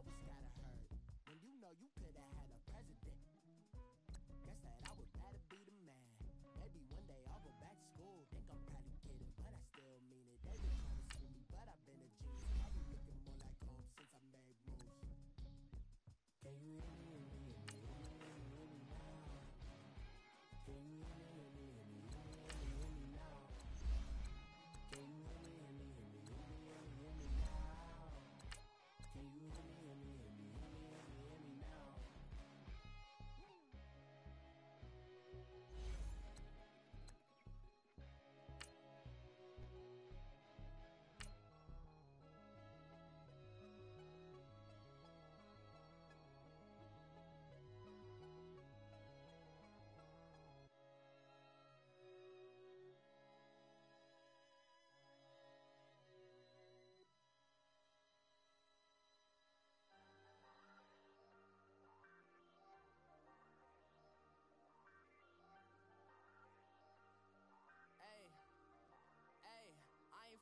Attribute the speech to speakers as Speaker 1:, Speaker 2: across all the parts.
Speaker 1: it's kinda hurt when you know you could have had a president. Guess that I would rather be the man. Maybe one day I'll go back to school. Think I'm probably kidding, but I still mean it. They been trying to screw me, but I've been a genius. Probably looking more like home since I made moves. Can you hear me? Can you hear me?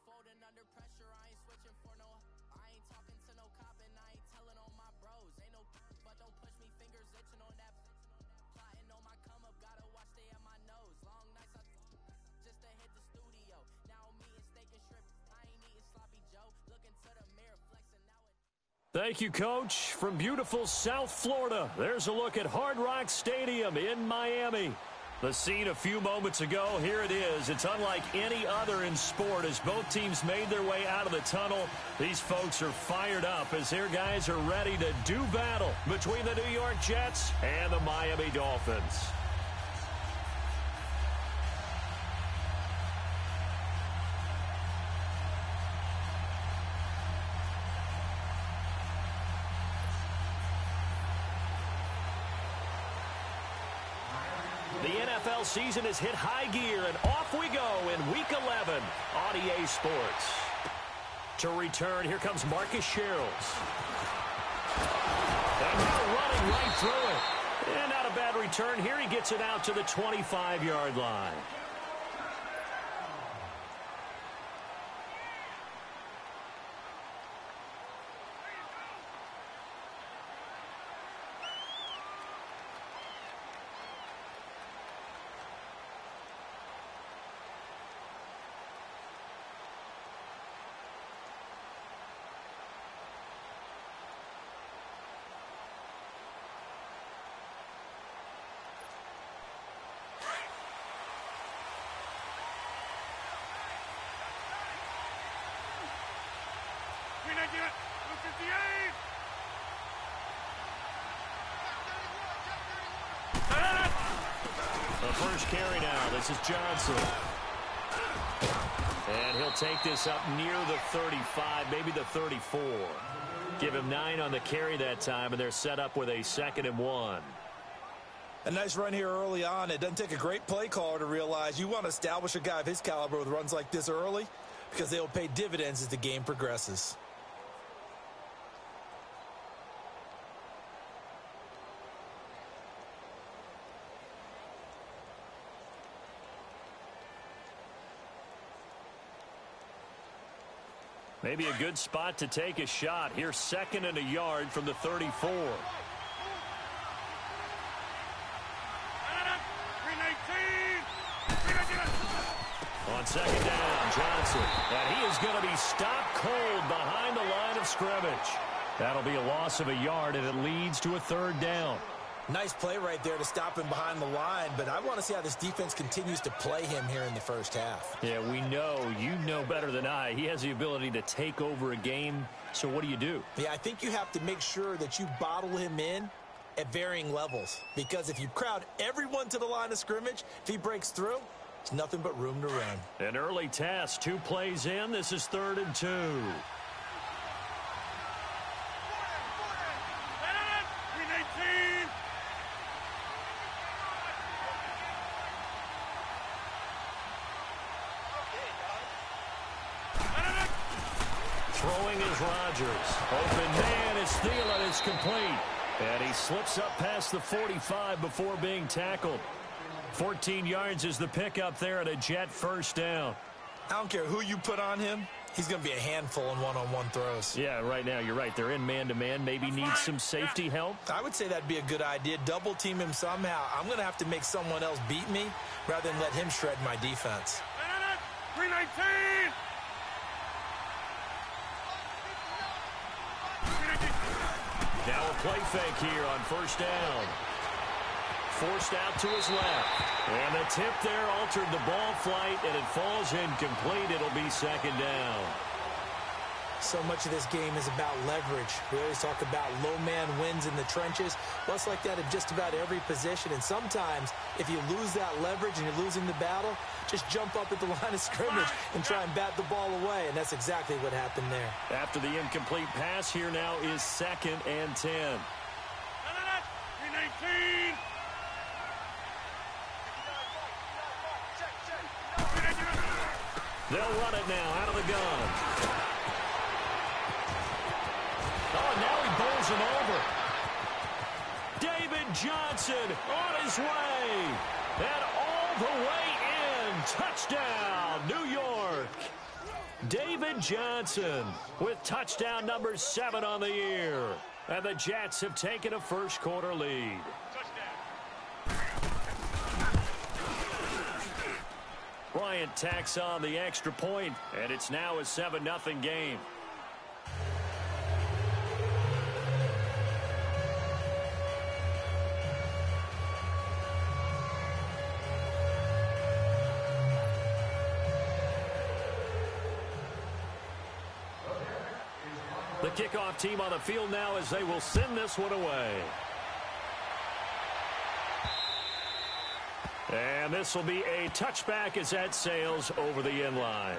Speaker 1: Folding under pressure, I ain't switching for no. I ain't talking to no cop and I ain't telling on my bros. Ain't no but don't push me, fingers itching on that. Plotting on my come up, gotta watch stay at my nose. Long nights I just to hit the studio. Now I'm eating steak and shrimp. I ain't eating sloppy Joe. Looking to the mirror, flexing now.
Speaker 2: Thank you, Coach. From beautiful South Florida, there's a look at Hard Rock Stadium in Miami. The scene a few moments ago, here it is. It's unlike any other in sport as both teams made their way out of the tunnel. These folks are fired up as their guys are ready to do battle between the New York Jets and the Miami Dolphins. The NFL season has hit high gear, and off we go in Week 11 on EA Sports. To return, here comes Marcus Sherrills. And now running right through it. And not a bad return here. He gets it out to the 25-yard line. The first carry now. This is Johnson. And he'll take this up near the 35, maybe the 34. Give him 9 on the carry that time, and they're set up with a 2nd and 1.
Speaker 3: A nice run here early on. It doesn't take a great play caller to realize you want to establish a guy of his caliber with runs like this early because they will pay dividends as the game progresses.
Speaker 2: Maybe a good spot to take a shot. Here's 2nd and a yard from the 34. On 2nd down, Johnson. And he is going to be stopped cold behind the line of scrimmage. That'll be a loss of a yard, and it leads to a 3rd down.
Speaker 3: Nice play right there to stop him behind the line, but I want to see how this defense continues to play him here in the first half.
Speaker 2: Yeah, we know. You know better than I. He has the ability to take over a game, so what do?
Speaker 3: Yeah, I think you have to make sure that you bottle him in at varying levels, because if you crowd everyone to the line of scrimmage, if he breaks through, it's nothing but room to run.
Speaker 2: An early test, 2 plays in. This is 3rd and 2. Throwing is Rodgers. Open man is Thielen. It's complete. And he slips up past the 45 before being tackled. 14 yards is the pickup there and a Jet first down.
Speaker 3: I don't care who you put on him. he's going to be a handful in one-on-one throws.
Speaker 2: Yeah, right now, you're right. They're in man-to-man. Maybe needs some safety help.
Speaker 3: I would say that'd be a good idea. Double team him somehow. I'm going to have to make someone else beat me rather than let him shred my defense.
Speaker 4: 319!
Speaker 2: Now a play fake here on first down. Forced out to his left. And the tip there altered the ball flight, and it falls incomplete. It'll be second down.
Speaker 3: So much of this game is about leverage. We always talk about low man wins in the trenches. Well, it's like that in just about every position. And sometimes, if you lose that leverage and you're losing the battle, just jump up at the line of scrimmage and try and bat the ball away. And that's exactly what happened there.
Speaker 2: After the incomplete pass, here now is 2nd and 10.
Speaker 4: 319!
Speaker 2: They'll run it now out of the gun. Oh, now he bowls him over. David Johnson on his way. And all the way in. Touchdown, New York. David Johnson with touchdown number 7 on the year. And the Jets have taken a first-quarter lead. Bryant tacks on the extra point, and it's now a 7-0 game. The kickoff team on the field now as they will send this one away. And this will be a touchback as that sails over the end line.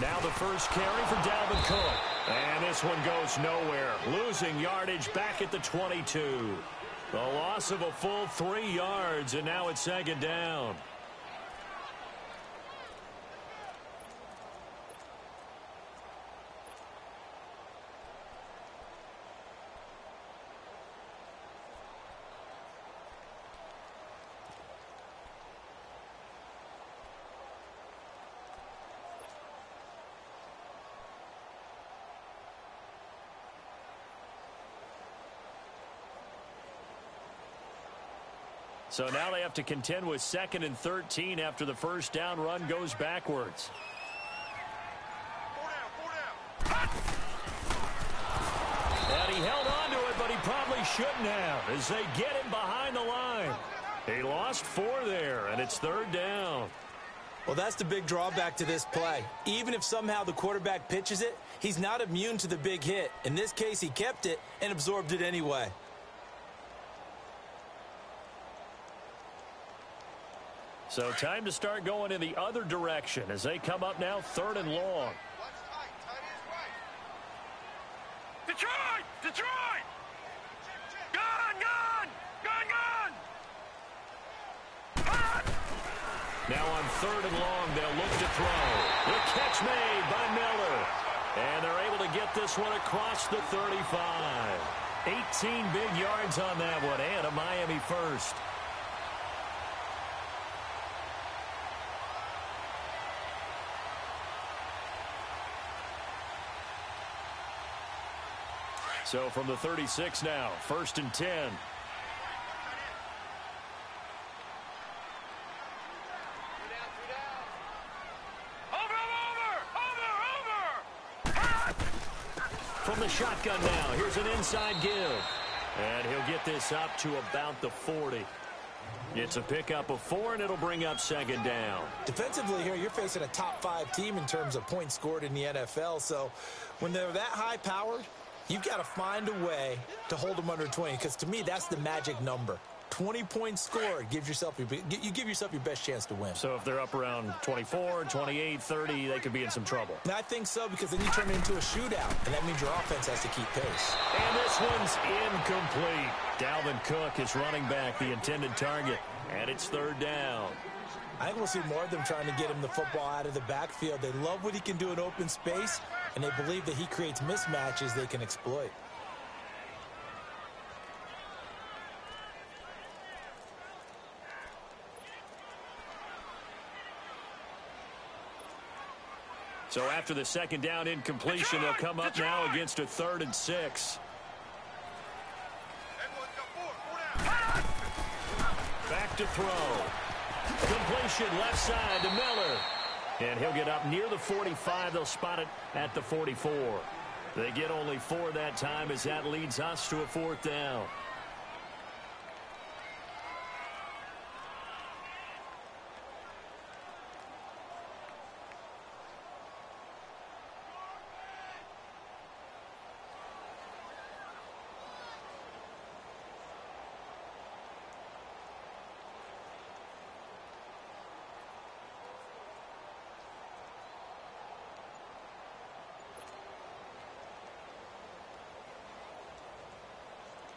Speaker 2: Now the first carry for Dalvin Cook. And this one goes nowhere. Losing yardage back at the 22. The loss of a full 3 yards, and now it's 2nd down. So now they have to contend with 2nd and 13 after the first down run goes backwards.
Speaker 4: 4 down.
Speaker 2: And he held on to it, but he probably shouldn't have as they get him behind the line. He lost 4 there, and it's 3rd down.
Speaker 3: Well, that's the big drawback to this play. Even if somehow the quarterback pitches it, he's not immune to the big hit. In this case, he kept it and absorbed it anyway.
Speaker 2: So time to start going in the other direction as they come up now 3rd and long.
Speaker 4: Detroit! Detroit! Gun! Gun! Gun! Gun!
Speaker 2: Now on 3rd and long, they'll look to throw. The catch made by Miller. And they're able to get this one across the 35. 18 big yards on that one, and a Miami first. So from the 36 now, 1st and 10. From the shotgun now, here's an inside give. And he'll get this up to about the 40. It's a pickup of 4, and it'll bring up second down.
Speaker 3: Defensively here, you're facing a top-5 team in terms of points scored in the NFL. So when they're that high-powered, you've got to find a way to hold them under 20, because to me, that's the magic number. 20 points scored, you give yourself your best chance to win.
Speaker 2: So if they're up around 24, 28, 30, they could be in some trouble.
Speaker 3: And I think so, because then you turn it into a shootout, and that means your offense has to keep pace.
Speaker 2: And this one's incomplete. Dalvin Cook is running back, the intended target, and it's third down.
Speaker 3: I think we'll see more of them trying to get him the football out of the backfield. They love what he can do in open space, and they believe that he creates mismatches they can exploit.
Speaker 2: So after the second down incompletion, they'll come up now against a 3rd and 6. Back to throw. Completion left side to Miller. And he'll get up near the 45. They'll spot it at the 44. They get only 4 that time, as that leads us to a 4th down.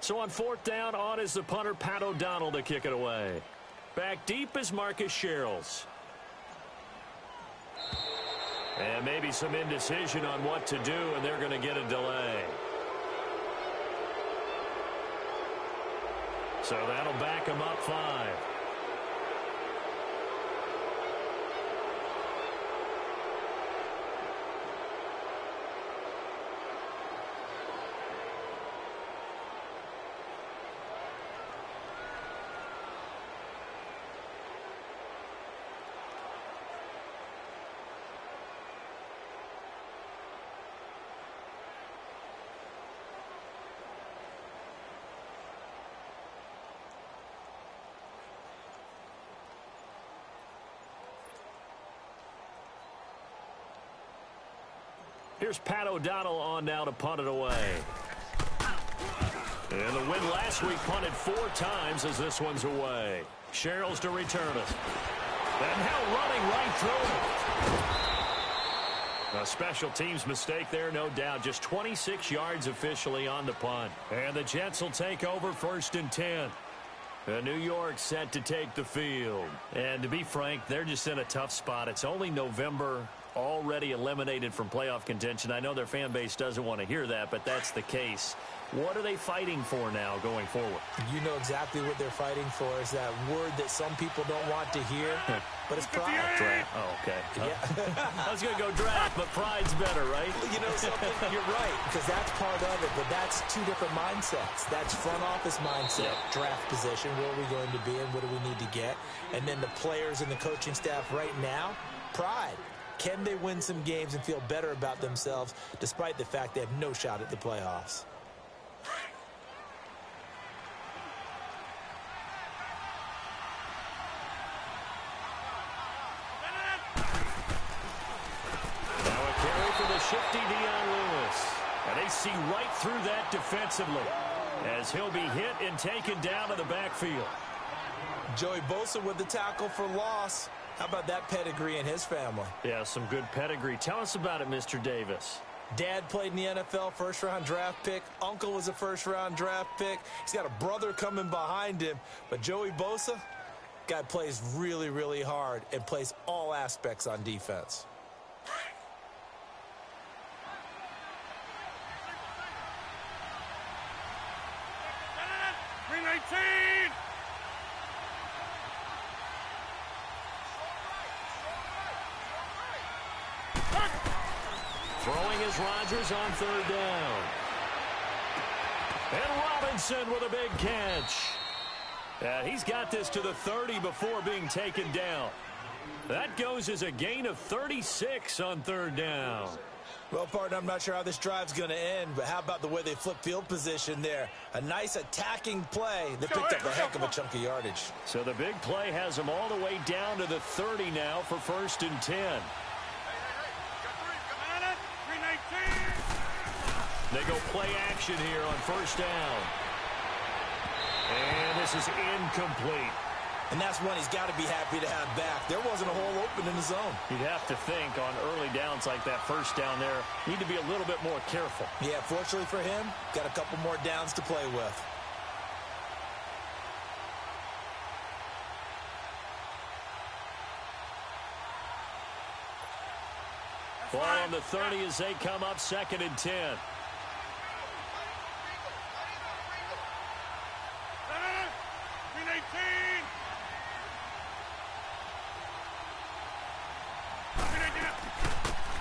Speaker 2: So on 4th down, on is the punter, Pat O'Donnell, to kick it away. Back deep is Marcus Sherrills. And maybe some indecision on what to do, and they're going to get a delay. So that'll back them up 5. Here's Pat O'Donnell on now to punt it away. And the win last week punted 4 times as this one's away. Sherrills to return it. And now running right through it. A special teams mistake there, no doubt. Just 26 yards officially on the punt. And the Jets will take over 1st and 10. New York set to take the field. And to be frank, they're just in a tough spot. It's only November, already eliminated from playoff contention. I know their fan base doesn't want to hear that, but that's the case. What are they fighting for now going forward?
Speaker 3: You know exactly what they're fighting for. Is that word that some people don't want to hear, but it's pride.
Speaker 2: Draft. Oh, okay.
Speaker 3: Yeah.
Speaker 2: I was going to go draft, but pride's better, right?
Speaker 3: You know something? You're right, because that's part of it, but that's 2 different mindsets. That's front office mindset, draft position, where are we going to be and what do we need to get? And then the players and the coaching staff right now, pride. Can they win some games and feel better about themselves despite the fact they have no shot at the playoffs?
Speaker 2: Now a carry for the shifty Dion Lewis. And they see right through that defensively as he'll be hit and taken down to the backfield.
Speaker 3: Joey Bosa with the tackle for loss. How about that pedigree in his family?
Speaker 2: Yeah, some good pedigree. Tell us about it, Mr. Davis.
Speaker 3: Dad played in the NFL, first-round draft pick. Uncle was a first-round draft pick. He's got a brother coming behind him. But Joey Bosa, guy plays really, really hard and plays all aspects on defense.
Speaker 4: Bring 18!
Speaker 2: Throwing is Rodgers on 3rd down. And Robinson with a big catch. He's got this to the 30 before being taken down. That goes as a gain of 36 on 3rd down.
Speaker 3: Well, partner, I'm not sure how this drive's going to end, but how about the way they flip field position there? A nice attacking play. They picked up a heck of a chunk of yardage.
Speaker 2: So the big play has them all the way down to the 30 now for 1st and 10. They go play action here on 1st down. And this is incomplete.
Speaker 3: And that's one he's got to be happy to have back. There wasn't a hole open in the zone.
Speaker 2: You'd have to think on early downs like that 1st down there, need to be a little bit more careful.
Speaker 3: Yeah, fortunately for him, got a couple more downs to play with.
Speaker 2: Ball on the 30 as they come up 2nd and 10.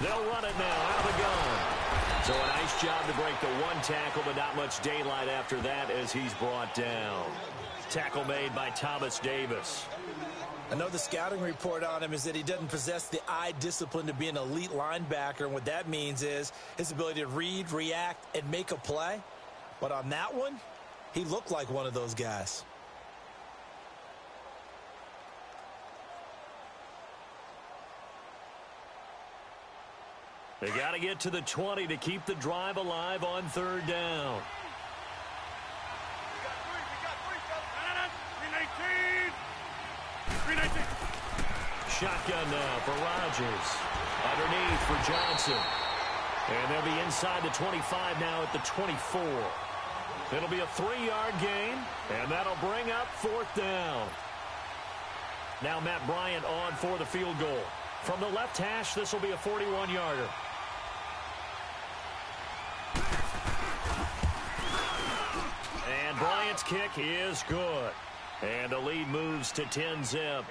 Speaker 2: They'll run it now out of the gun. So a nice job to break the one tackle, but not much daylight after that as he's brought down. Tackle made by Thomas Davis.
Speaker 3: I know the scouting report on him is that he doesn't possess the eye discipline to be an elite linebacker, and what that means is his ability to read, react, and make a play. But on that one, he looked like one of those guys.
Speaker 2: They got to get to the 20 to keep the drive alive on 3rd down. Shotgun now for Rodgers. Underneath for Johnson. And they'll be inside the 25 now at the 24. It'll be a 3-yard gain, and that'll bring up 4th down. Now Matt Bryant on for the field goal. From the left hash, this will be a 41-yarder. And Bryant's kick is good. And the lead moves to 10-zip.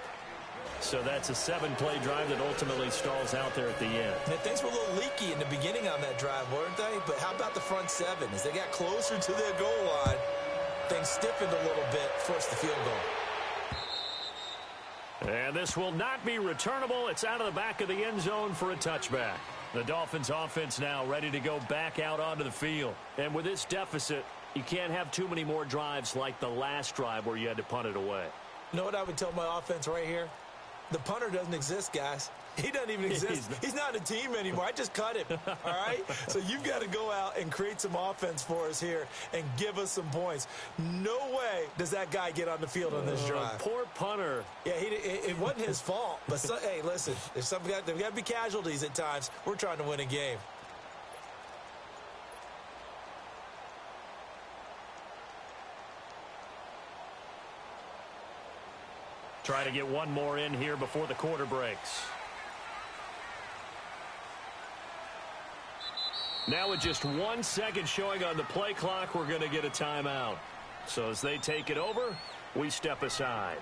Speaker 2: So that's a 7-play drive that ultimately stalls out there at the end.
Speaker 3: Now, things were a little leaky in the beginning on that drive, weren't they? But how about the front 7? As they got closer to their goal line, things stiffened a little bit, forced the field goal.
Speaker 2: And this will not be returnable. It's out of the back of the end zone for a touchback. The Dolphins offense now ready to go back out onto the field. And with this deficit, you can't have too many more drives like the last drive where you had to punt it away.
Speaker 3: You know what I would tell my offense right here? The punter doesn't exist, guys. He doesn't even exist. He's not a team anymore. I just cut him, all right? So you've got to go out and create some offense for us here and give us some points. No way does that guy get on the field on this drive.
Speaker 2: Poor punter.
Speaker 3: Yeah, it wasn't his fault. But, hey, listen, there's got to be casualties at times. We're trying to win a game.
Speaker 2: Try to get one more in here before the quarter breaks. Now with just 1 second showing on the play clock, we're going to get a timeout. So as they take it over, we step aside.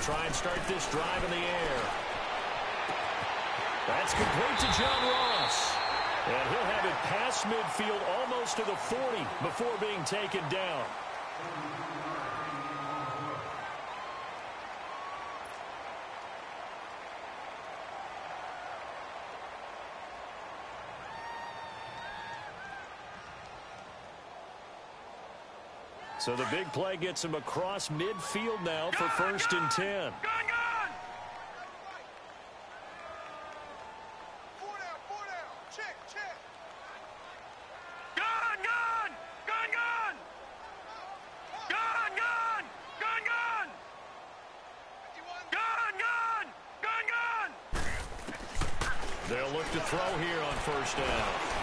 Speaker 2: Try and start this drive in the air. That's complete to John Ross. And he'll have it past midfield almost to the 40 before being taken down. So the big play gets him across midfield now for 1st and 10. They'll look to throw here on 1st down.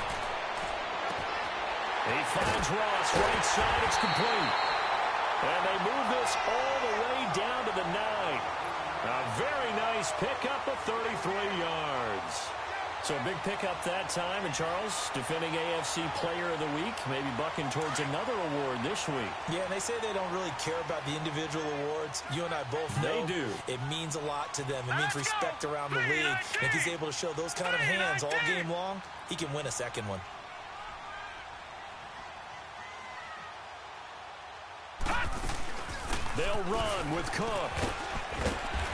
Speaker 2: He finds Ross right side. It's complete. And they move this all the way down to the 9. A very nice pickup of 33 yards. So a big pickup that time. And Charles, defending AFC Player of the Week, maybe bucking towards another award this week.
Speaker 3: Yeah, and they say they don't really care about the individual awards. You and I both know
Speaker 2: they do.
Speaker 3: It means a lot to them. It means respect around the league. And if he's able to show those kind of hands all game long, he can win a second one.
Speaker 2: They'll run with Cook.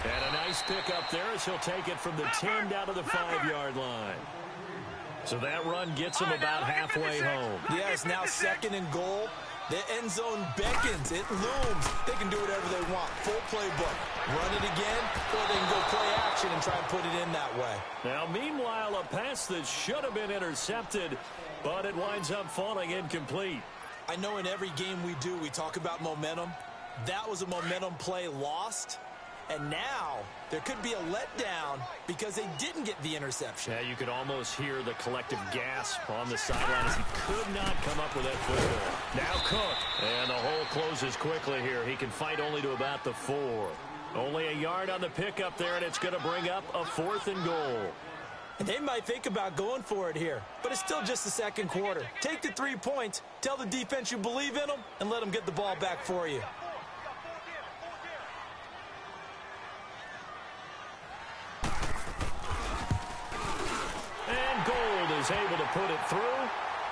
Speaker 2: And a nice pickup there as he'll take it from the 10 down to the 5-yard line. So that run gets him about halfway home.
Speaker 3: Yes, now 2nd and goal. The end zone beckons. It looms. They can do whatever they want. Full playbook. Run it again, or they can go play action and try and put it in that way.
Speaker 2: Now, meanwhile, a pass that should have been intercepted, but it winds up falling incomplete.
Speaker 3: I know in every game we do, we talk about momentum. That was a momentum play lost. And now there could be a letdown because they didn't get the interception.
Speaker 2: Yeah, you could almost hear the collective gasp on the sideline as he could not come up with that football. Now Cook, and the hole closes quickly here. He can fight only to about the 4. Only a yard on the pickup there, and it's going to bring up a 4th and goal.
Speaker 3: And they might think about going for it here, but it's still just the second quarter. Take the 3 points, tell the defense you believe in them, and let them get the ball back for you.
Speaker 2: Gold is able to put it through,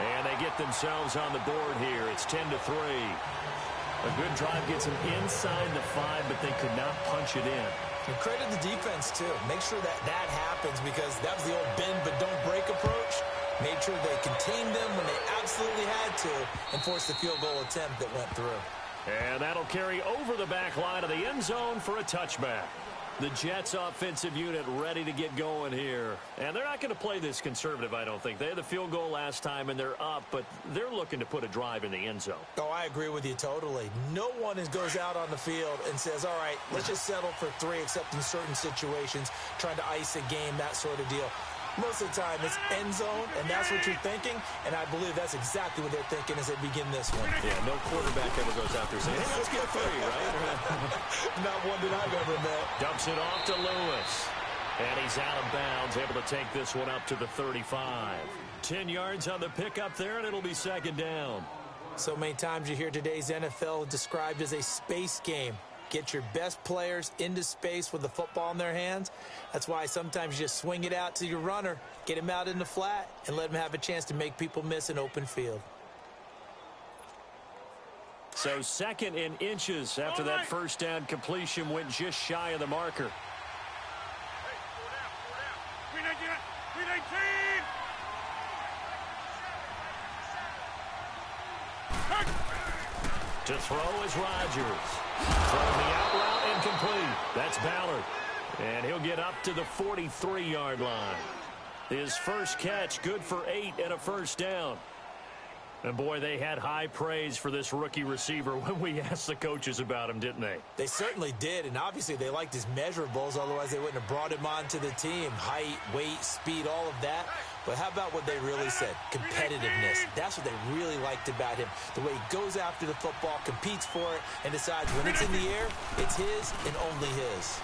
Speaker 2: and they get themselves on the board here. It's 10-3. A good drive gets them inside the 5, but they could not punch it in.
Speaker 3: And credit the defense, too. Make sure that happens because that was the old bend but don't break approach. Made sure they contained them when they absolutely had to and forced the field goal attempt that went through.
Speaker 2: And that'll carry over the back line of the end zone for a touchback. The Jets offensive unit ready to get going here. And they're not going to play this conservative, I don't think. They had the field goal last time, and they're up, but they're looking to put a drive in the end zone.
Speaker 3: Oh, I agree with you totally. No one goes out on the field and says, all right, let's just settle for 3, except in certain situations, trying to ice a game, that sort of deal. Most of the time, it's end zone, and that's what you're thinking, and I believe that's exactly what they're thinking as they begin this one.
Speaker 2: Yeah, no quarterback ever goes out there saying, hey, let's get 3, right?
Speaker 3: Not one that I've ever met.
Speaker 2: Dumps it off to Lewis, and he's out of bounds, able to take this one up to the 35. 10 yards on the pickup there, and it'll be 2nd down.
Speaker 3: So many times you hear today's NFL described as a space game. Get your best players into space with the football in their hands. That's why sometimes you just swing it out to your runner, get him out in the flat, and let him have a chance to make people miss an open field.
Speaker 2: So 2nd and inches after that first down completion went just shy of the marker. To throw is Rodgers. Throwing the out route incomplete. That's Ballard. And he'll get up to the 43-yard line. His first catch, good for 8 and a first down. And, boy, they had high praise for this rookie receiver when we asked the coaches about him, didn't they?
Speaker 3: They certainly did, and obviously they liked his measurables. Otherwise, they wouldn't have brought him onto the team. Height, weight, speed, all of that. But how about what they really said? Competitiveness. That's what they really liked about him. The way he goes after the football, competes for it, and decides when it's in the air, it's his and only his.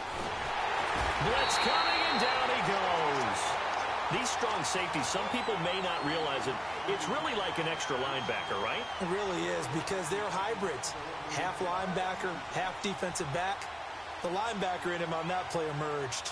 Speaker 2: Blitz coming, and down he goes. These strong safeties, some people may not realize it. It's really like an extra linebacker, right?
Speaker 3: It really is because they're hybrids. Half linebacker, half defensive back. The linebacker in him on that play emerged.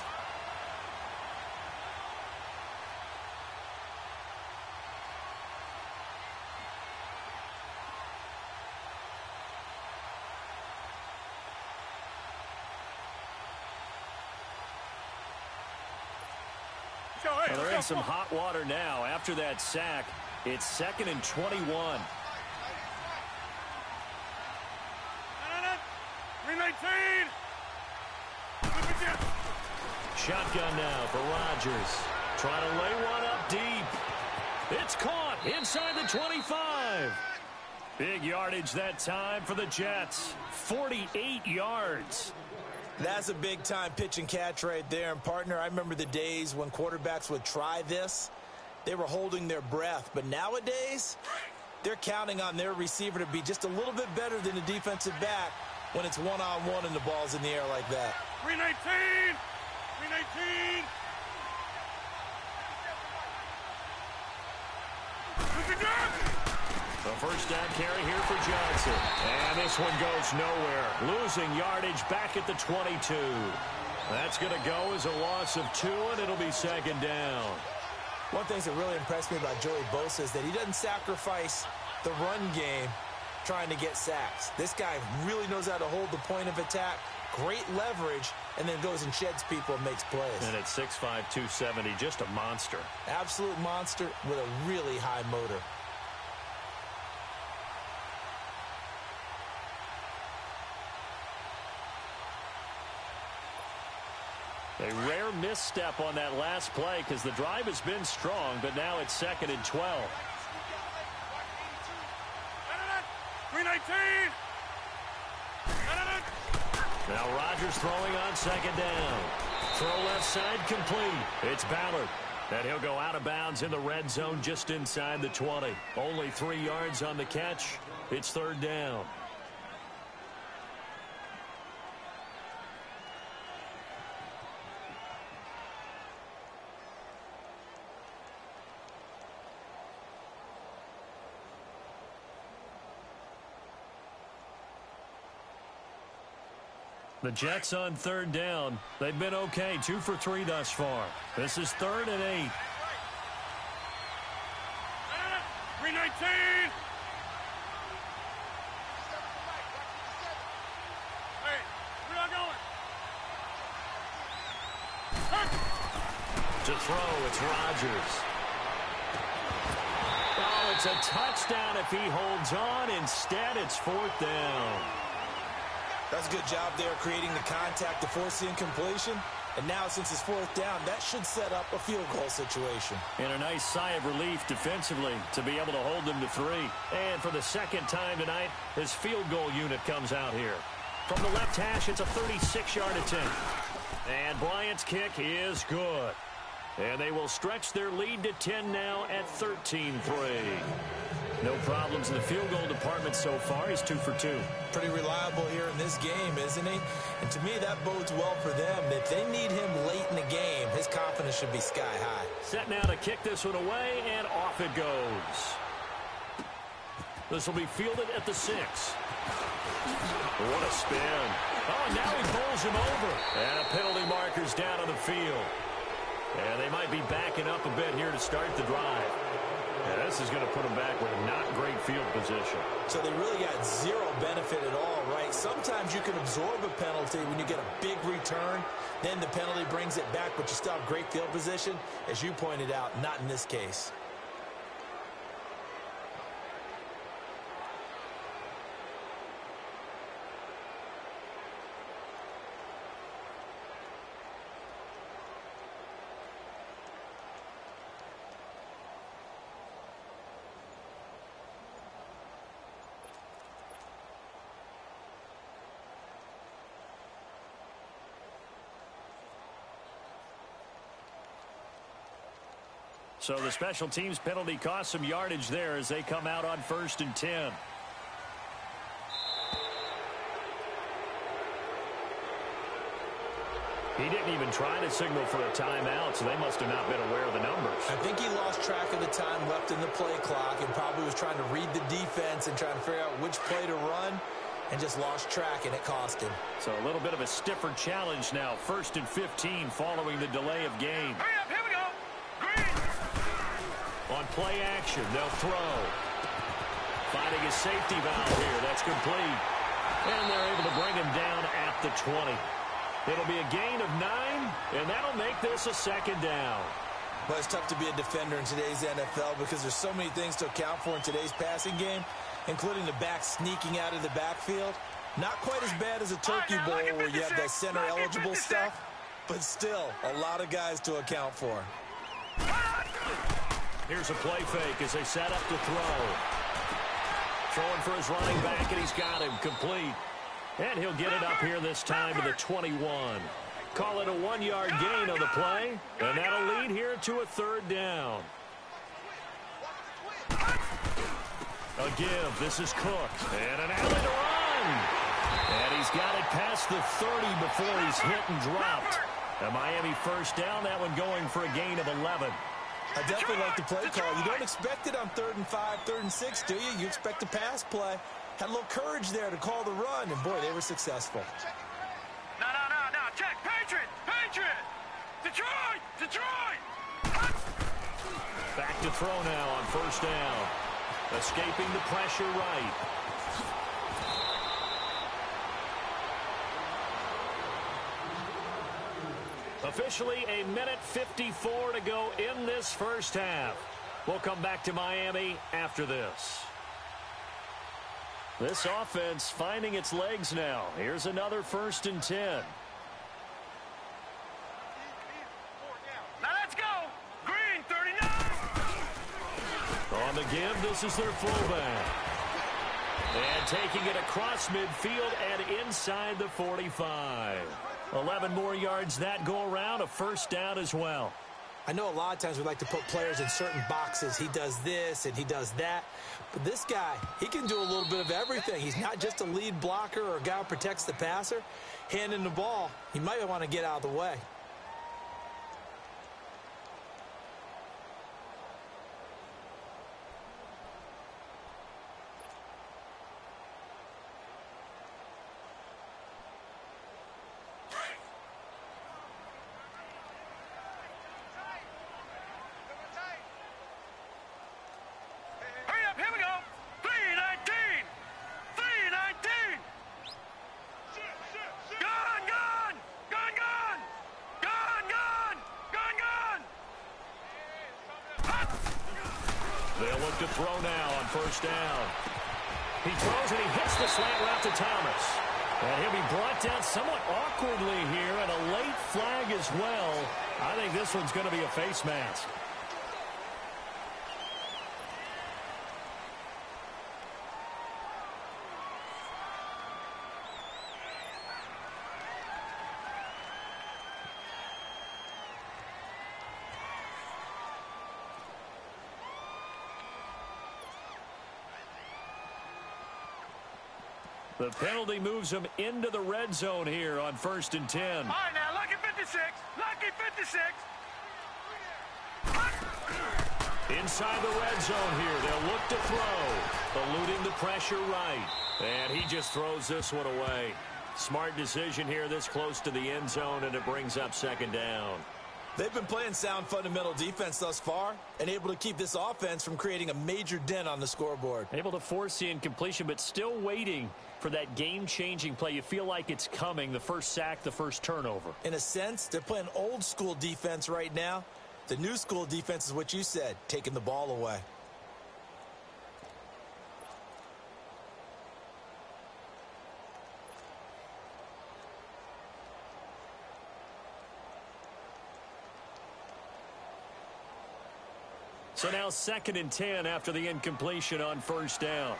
Speaker 2: Well, they're in some hot water now. After that sack, it's 2nd and 21. Shotgun now for Rodgers. Trying to lay one up deep. It's caught inside the 25. Big yardage that time for the Jets. 48 yards.
Speaker 3: That's a big-time pitch and catch right there. And, partner, I remember the days when quarterbacks would try this. They were holding their breath. But nowadays, they're counting on their receiver to be just a little bit better than the defensive back when it's one-on-one and the ball's in the air like that.
Speaker 4: 319! 319!
Speaker 2: The first down carry here for Johnson. And this one goes nowhere. Losing yardage back at the 22. That's going to go as a loss of 2, and it'll be second down.
Speaker 3: One thing that really impressed me about Joey Bosa is that he doesn't sacrifice the run game trying to get sacks. This guy really knows how to hold the point of attack, great leverage, and then goes and sheds people and makes plays.
Speaker 2: And at 6'5", 270, just a monster.
Speaker 3: Absolute monster with a really high motor.
Speaker 2: A rare misstep on that last play because the drive has been strong, but now it's 2nd and 12.
Speaker 4: 319.
Speaker 2: Now Rodgers throwing on 2nd down. Throw left side complete. It's Ballard. And he'll go out of bounds in the red zone just inside the 20. Only 3 yards on the catch. It's 3rd down. The Jets on 3rd down. They've been okay, 2 for 3 thus far. This is 3rd and 8.
Speaker 4: 319. Hey, where y'all going?
Speaker 2: To throw, it's Rodgers. Oh, it's a touchdown if he holds on. Instead, it's 4th down.
Speaker 3: That's a good job there creating the contact to force the incompletion. And now, since it's 4th down, that should set up a field goal situation.
Speaker 2: And a nice sigh of relief defensively to be able to hold them to 3. And for the 2nd time tonight, his field goal unit comes out here. From the left hash, it's a 36-yard attempt. And Bryant's kick is good. And they will stretch their lead to 10 now at 13-3. No problems in the field goal department so far. He's 2 for 2.
Speaker 3: Pretty reliable here in this game, isn't he? And to me, that bodes well for them. If they need him late in the game, his confidence should be sky high.
Speaker 2: Set now to kick this one away, and off it goes. This will be fielded at the 6. What a spin. Oh, and now he pulls him over. And a penalty marker's down on the field. And they might be backing up a bit here to start the drive. Yeah, this is going to put them back with a not great field position.
Speaker 3: So they really got zero benefit at all, right? Sometimes you can absorb a penalty when you get a big return. Then the penalty brings it back, but you still have great field position. As you pointed out, not in this case.
Speaker 2: So the special teams penalty cost some yardage there as they come out on 1st and 10. He didn't even try to signal for a timeout, so they must have not been aware of the numbers.
Speaker 3: I think he lost track of the time left in the play clock and probably was trying to read the defense and trying to figure out which play to run and just lost track, and it cost him.
Speaker 2: So a little bit of a stiffer challenge now. 1st and 15 following the delay of game.
Speaker 4: Hurry up, here we go. Green.
Speaker 2: On play action, they'll throw. Finding a safety valve here. That's complete. And they're able to bring him down at the 20. It'll be a gain of 9, and that'll make this a 2nd down.
Speaker 3: Well, it's tough to be a defender in today's NFL because there's so many things to account for in today's passing game, including the back sneaking out of the backfield. Not quite as bad as a turkey bowl where you have that center-eligible stuff, but still a lot of guys to account for.
Speaker 2: Here's a play fake as they set up to throw. Throwing for his running back, and he's got him complete. And he'll get it up here this time to the 21. Call it a 1-yard gain on the play, and that'll lead here to a 3rd down. A give. This is Cook. And an alley to run. And he's got it past the 30 before he's hit and dropped. A Miami 1st down, that one going for a gain of 11.
Speaker 3: I definitely like the play call. You don't expect it on 3rd and 5, 3rd and 6, do you? You expect a pass play. Had a little courage there to call the run, and boy, they were successful.
Speaker 4: No. Check. Patriot. Detroit.
Speaker 2: Back to throw now on 1st down. Escaping the pressure right. Officially a minute 54 to go in this first half. We'll come back to Miami after this. This offense finding its legs now. Here's another 1st and 10.
Speaker 4: Now let's go. Green, 39.
Speaker 2: On the give, this is their fullback. And taking it across midfield and inside the 45. 11 more yards that go around, a 1st down as well.
Speaker 3: I know a lot of times we like to put players in certain boxes. He does this and he does that. But this guy, he can do a little bit of everything. He's not just a lead blocker or a guy who protects the passer. Handing the ball, he might want to get out of the way.
Speaker 2: They'll look to throw now on 1st down. He throws and he hits the slant route to Thomas. And he'll be brought down somewhat awkwardly here, and a late flag as well. I think this one's going to be a face mask. The penalty moves him into the red zone here on 1st and 10.
Speaker 4: All right, now, lucky 56. Lucky 56.
Speaker 2: Inside the red zone here. They'll look to throw. Eluding the pressure right. And he just throws this one away. Smart decision here this close to the end zone, and it brings up 2nd down.
Speaker 3: They've been playing sound fundamental defense thus far and able to keep this offense from creating a major dent on the scoreboard.
Speaker 2: Able to force the incompletion, but still waiting for that game-changing play. You feel like it's coming, the first sack, the first turnover.
Speaker 3: In a sense, they're playing old-school defense right now. The new-school defense is what you said, taking the ball away.
Speaker 2: So now 2nd and 10 after the incompletion on 1st down.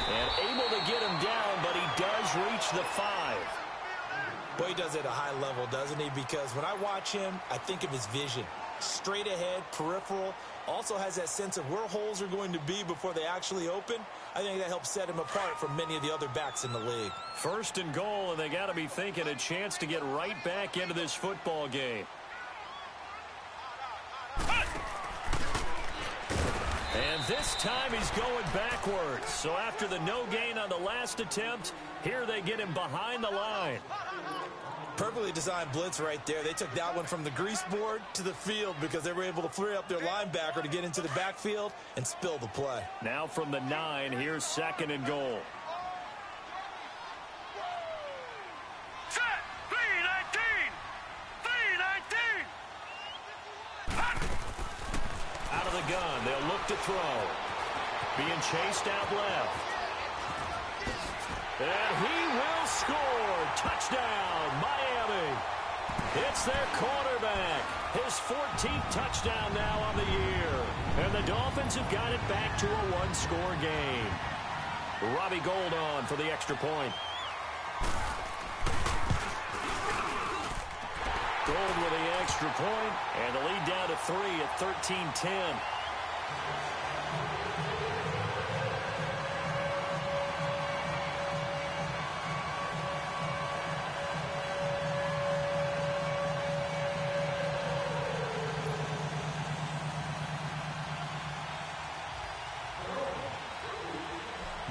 Speaker 2: And able to get him down, but he does reach the 5.
Speaker 3: Boy, he does it at a high level, doesn't he? Because when I watch him, I think of his vision. Straight ahead, peripheral, also has that sense of where holes are going to be before they actually open. I think that helps set him apart from many of the other backs in the league.
Speaker 2: 1st and goal, and they got to be thinking a chance to get right back into this football game. And this time he's going backwards. So after the no gain on the last attempt, here they get him behind the line.
Speaker 3: Perfectly designed blitz right there. They took that one from the grease board to the field because they were able to free up their linebacker to get into the backfield and spill the play.
Speaker 2: Now from the 9, here's 2nd and goal.
Speaker 4: Set. 319. 319.
Speaker 2: Out of the gun, they'll look to throw. Being chased out left. And he will score. Touchdown, Miami. It's their quarterback. His 14th touchdown now on the year. And the Dolphins have got it back to a one-score game. Robbie Gould on for the extra point. Gould with the extra point, and the lead down to 3 at 13-10.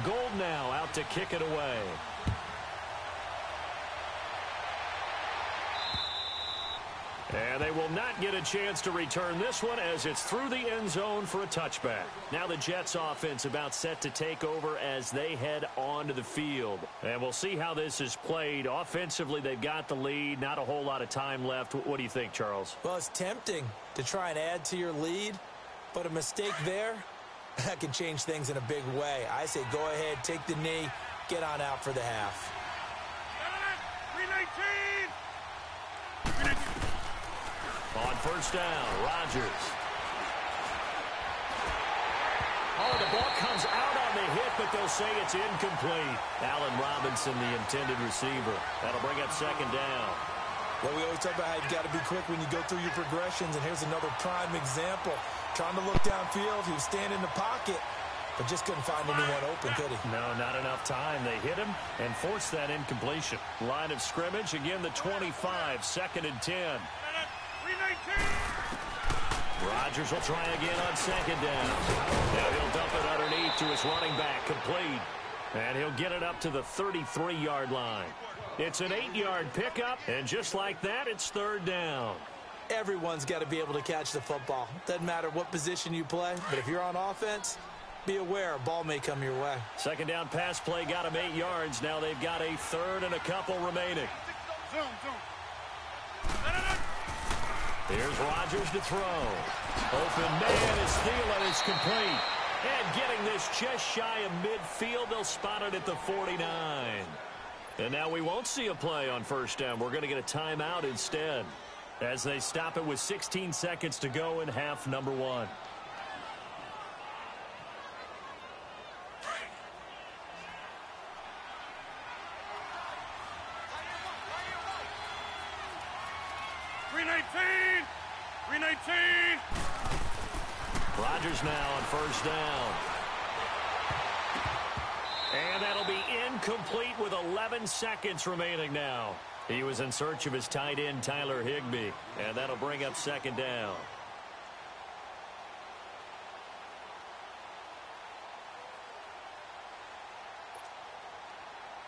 Speaker 2: Gold now out to kick it away. And they will not get a chance to return this one as it's through the end zone for a touchback. Now the Jets offense about set to take over as they head onto the field. And we'll see how this is played. Offensively, they've got the lead. Not a whole lot of time left. What do you think, Charles?
Speaker 3: Well, it's tempting to try and add to your lead, but a mistake there, that can change things in a big way. I say go ahead, take the knee, get on out for the half.
Speaker 4: 319!
Speaker 2: On first down, Rodgers. Oh, the ball comes out on the hit, but they'll say it's incomplete. Allen Robinson, the intended receiver. That'll bring up second down.
Speaker 3: Well, we always talk about how you've got to be quick when you go through your progressions, and here's another prime example. Trying to look downfield, he was standing in the pocket, but just couldn't find anyone open, could he?
Speaker 2: No, not enough time. They hit him and forced that incompletion. Line of scrimmage, again the 25, second and 10.
Speaker 4: 319!
Speaker 2: Rodgers will try again on second down. Now he'll dump it underneath to his running back, complete. And he'll get it up to the 33-yard line. It's an 8-yard pickup, and just like that, it's third down.
Speaker 3: Everyone's got to be able to catch the football. Doesn't matter what position you play, but if you're on offense, be aware a ball may come your way.
Speaker 2: Second down pass play got him 8 yards. Now they've got a third and a couple remaining.
Speaker 4: Zoom.
Speaker 2: Here's Rodgers to throw. Open man is Thielen is complete. And getting this just shy of midfield, they'll spot it at the 49. And now we won't see a play on first down. We're going to get a timeout instead as they stop it with 16 seconds to go in half number 1. Rodgers now on first down. And that'll be incomplete with 11 seconds remaining now. He was in search of his tight end, Tyler Higbee. And that'll bring up second down.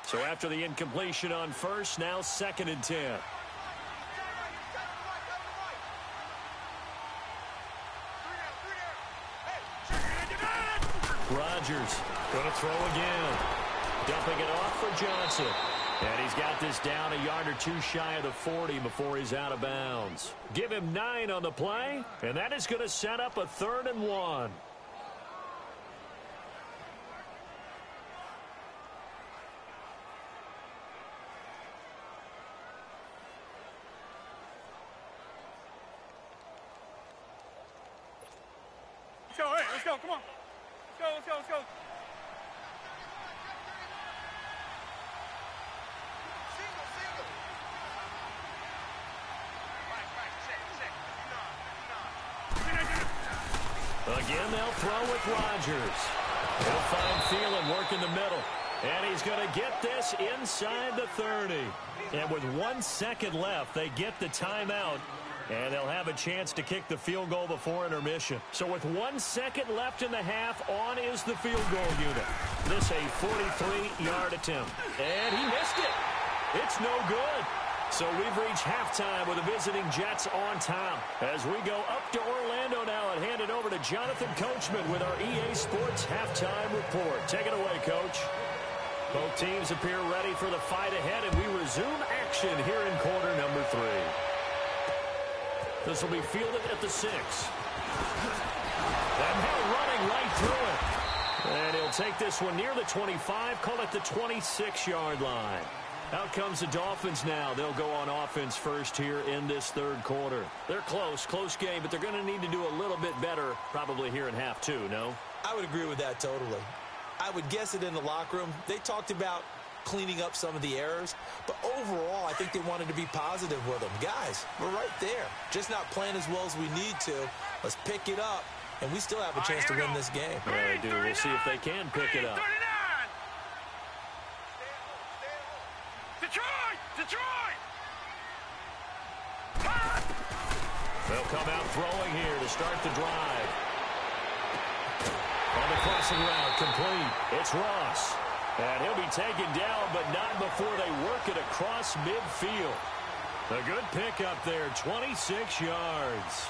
Speaker 2: So after the incompletion on first, now second and 10. Rodgers going to throw again. Dumping it off for Johnson. And he's got this down a yard or two shy of the 40 before he's out of bounds. Give him 9 on the play, and that is going to set up a 3rd and 1.
Speaker 4: Let's go, come on. Let's go.
Speaker 2: Again, they'll throw with Rodgers. He'll find Thielen working the middle. And he's going to get this inside the 30. And with 1 second left, they get the timeout. And they'll have a chance to kick the field goal before intermission. So with 1 second left in the half, on is the field goal unit. This a 43-yard attempt. And he missed it. It's no good. So we've reached halftime with the visiting Jets on top. As we go up to Orlando now and hand it over to Jonathan Coachman with our EA Sports Halftime Report. Take it away, Coach. Both teams appear ready for the fight ahead, and we resume action here in quarter number 3. This will be fielded at the 6. And now running right through it. And he'll take this one near the 25, call it the 26-yard line. Out comes the Dolphins now. They'll go on offense first here in this third quarter. They're close game, but they're going to need to do a little bit better probably here in half 2, no?
Speaker 3: I would agree with that totally. I would guess it in the locker room. They talked about cleaning up some of the errors, but overall I think they wanted to be positive with them. Guys, we're right there, just not playing as well as we need to. Let's pick it up, and we still have a chance to win this game.
Speaker 2: Yeah, they do. We'll see if they can pick it up.
Speaker 4: Detroit!
Speaker 2: They'll come out throwing here to start the drive. On the crossing route, complete. It's Ross. And he'll be taken down, but not before they work it across midfield. A good pickup there, 26 yards.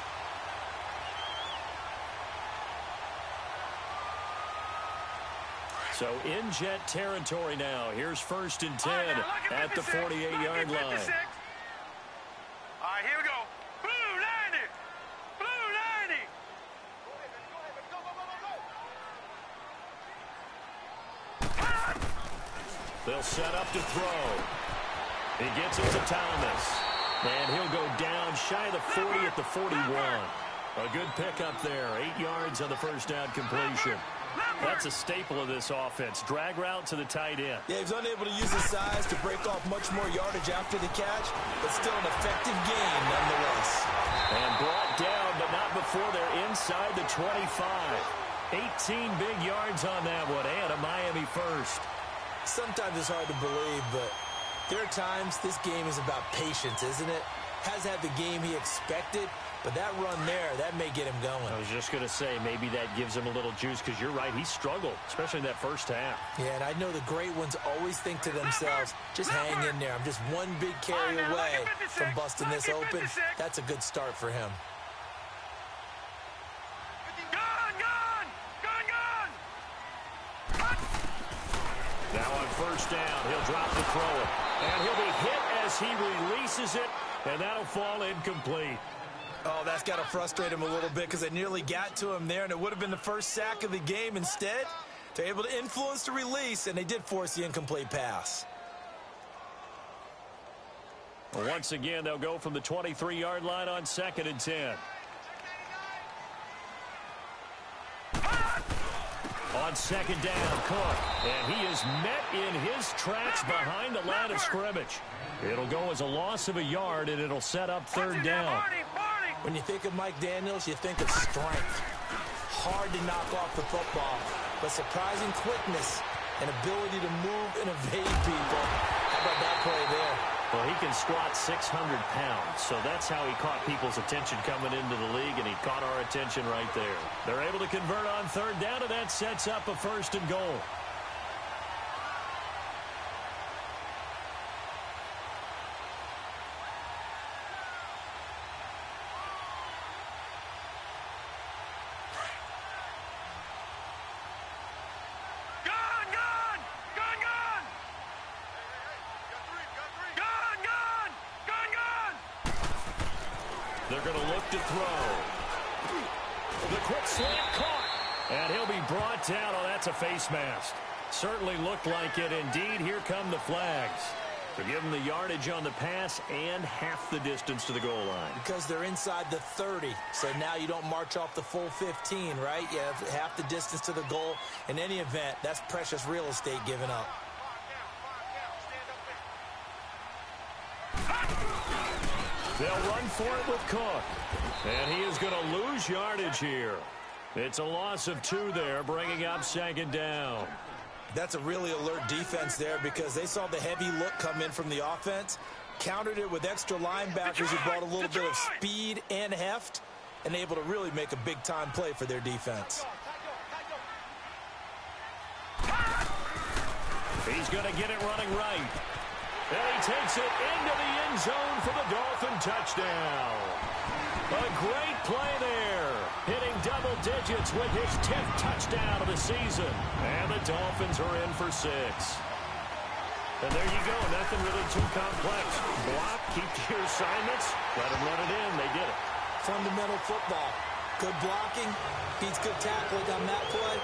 Speaker 2: So in Jet territory now. Here's 1st and 10 at the 48-yard line.
Speaker 4: All right, here we go. Blue 90. Blue 90.
Speaker 2: They'll set up to throw. He gets it to Thomas. And he'll go down shy of the 40 at the 41. A good pickup there. 8 yards on the first down completion. That's a staple of this offense. Drag route to the tight end.
Speaker 3: Yeah, he's unable to use his size to break off much more yardage after the catch, but still an effective gain nonetheless.
Speaker 2: And brought down, but not before they're inside the 25. 18 big yards on that one, and a Miami first.
Speaker 3: Sometimes it's hard to believe, but there are times this game is about patience, isn't it? Has had the game he expected, but that run there, that may get him going.
Speaker 2: I was just going to say, maybe that gives him a little juice, because you're right, he struggled, especially in that first half.
Speaker 3: Yeah, and I know the great ones always think to themselves, just hang in there. I'm just one big carry away from busting this open. That's a good start for him.
Speaker 2: Now on first down, he'll drop the throw. And he'll be hit as he releases it, and that'll fall incomplete.
Speaker 3: Oh, that's got to frustrate him a little bit because they nearly got to him there, and it would have been the first sack of the game. Instead, they're able to influence the release, and they did force the incomplete pass.
Speaker 2: Once again, they'll go from the 23-yard line on 2nd and 10. On 2nd down, Cook. And he is met in his tracks behind the line of scrimmage. It'll go as a loss of a yard, and it'll set up 3rd down.
Speaker 3: When you think of Mike Daniels, you think of strength. Hard to knock off the football, but surprising quickness and ability to move and evade people. How about that play there?
Speaker 2: Well, he can squat 600 pounds, so that's how he caught people's attention coming into the league, and he caught our attention right there. They're able to convert on 3rd down, and that sets up a 1st and goal. They're going to look to throw. The quick slant caught. And he'll be brought down. Oh, that's a face mask. Certainly looked like it. Indeed, here come the flags. To give them the yardage on the pass and half the distance to the goal line.
Speaker 3: Because they're inside the 30. So now you don't march off the full 15, right? You have half the distance to the goal. In any event, that's precious real estate given up.
Speaker 2: They'll run for it with Cook. And he is going to lose yardage here. It's a loss of 2 there, bringing up 2nd down.
Speaker 3: That's a really alert defense there because they saw the heavy look come in from the offense, countered it with extra linebackers who brought a little bit of speed and heft, and able to really make a big-time play for their defense.
Speaker 2: He's going to get it running right. And he takes it into the end zone for the Dolphin touchdown. A great play there. Hitting double digits with his 10th touchdown of the season. And the Dolphins are in for 6. And there you go. Nothing really too complex. Block, keep to your assignments. Let them run it in. They did it.
Speaker 3: Fundamental football. Good blocking. Beats good tackling on that play.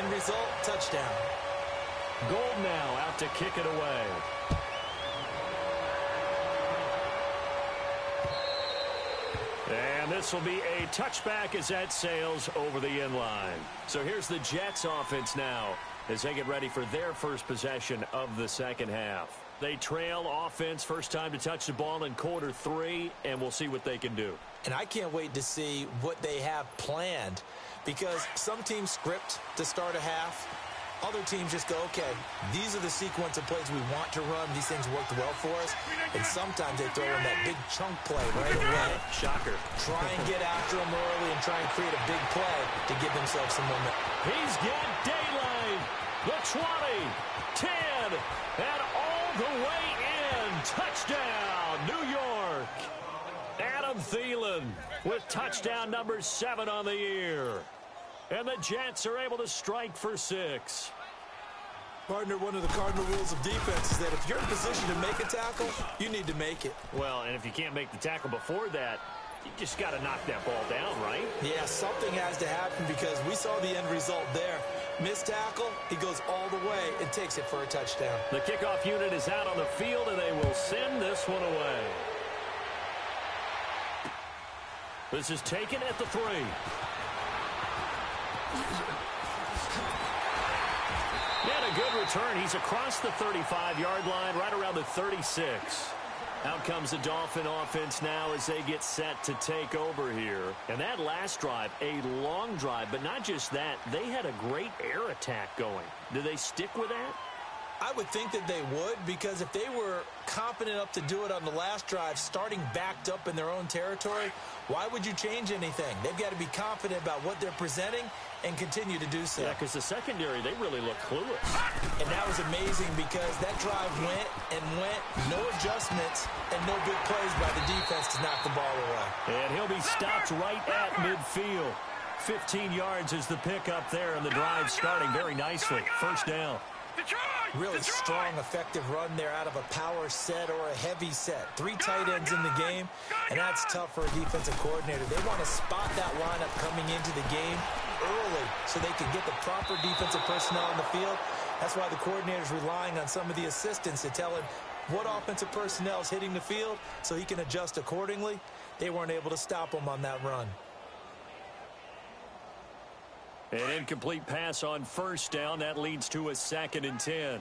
Speaker 3: End result, touchdown.
Speaker 2: Gold now out to kick it away. And this will be a touchback as that sails over the end line. So here's the Jets offense now as they get ready for their first possession of the second half. They trail offense, first time to touch the ball in quarter 3, and we'll see what they can do.
Speaker 3: And I can't wait to see what they have planned because some teams script to start a half. Other teams just go, okay, these are the sequence of plays we want to run. These things worked well for us. And sometimes they throw in that big chunk play right away.
Speaker 2: Shocker.
Speaker 3: Try and get after them early and try and create a big play to give themselves some momentum.
Speaker 2: He's got daylight. The 20, 10, and all the way in. Touchdown, New York. Adam Thielen with touchdown number 7 on the year. And the Jets are able to strike for 6.
Speaker 3: Partner, one of the cardinal rules of defense is that if you're in position to make a tackle, you need to make it.
Speaker 2: Well, and if you can't make the tackle before that, you just got to knock that ball down, right?
Speaker 3: Yeah, something has to happen because we saw the end result there. Missed tackle, he goes all the way and takes it for a touchdown.
Speaker 2: The kickoff unit is out on the field, and they will send this one away. This is taken at the 3. And a good return. He's across the 35-yard line, right around the 36. Out comes the Dolphin offense now as they get set to take over here. And that last drive, a long drive, but not just that, they had a great air attack going. Do they stick with that?
Speaker 3: I would think that they would, because if they were confident enough to do it on the last drive, starting backed up in their own territory, why would you change anything? They've got to be confident about what they're presenting and continue to do so.
Speaker 2: Yeah, because the secondary, they really look clueless.
Speaker 3: And that was amazing because that drive went and went, no adjustments, and no good plays by the defense to knock the ball away.
Speaker 2: And he'll be stopped right at midfield. 15 yards is the pickup there, and the drive starting very nicely. First down.
Speaker 3: Really strong, effective run there out of a power set or a heavy set. 3 tight ends in the game, and that's tough for a defensive coordinator. They want to spot that lineup coming into the game early so they can get the proper defensive personnel on the field. That's why the coordinator's relying on some of the assistants to tell him what offensive personnel is hitting the field so he can adjust accordingly. They weren't able to stop him on that run.
Speaker 2: An incomplete pass on first down. That leads to a 2nd and 10.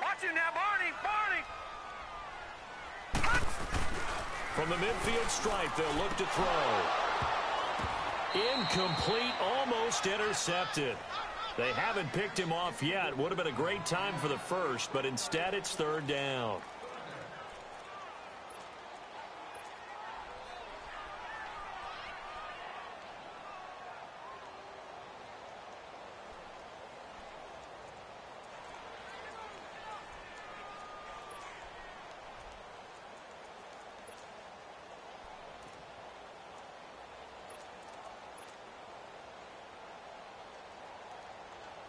Speaker 4: Watch it now, Barney!
Speaker 2: From the midfield stripe, they'll look to throw. Incomplete, almost intercepted. They haven't picked him off yet. Would have been a great time for the first, but instead it's 3rd down.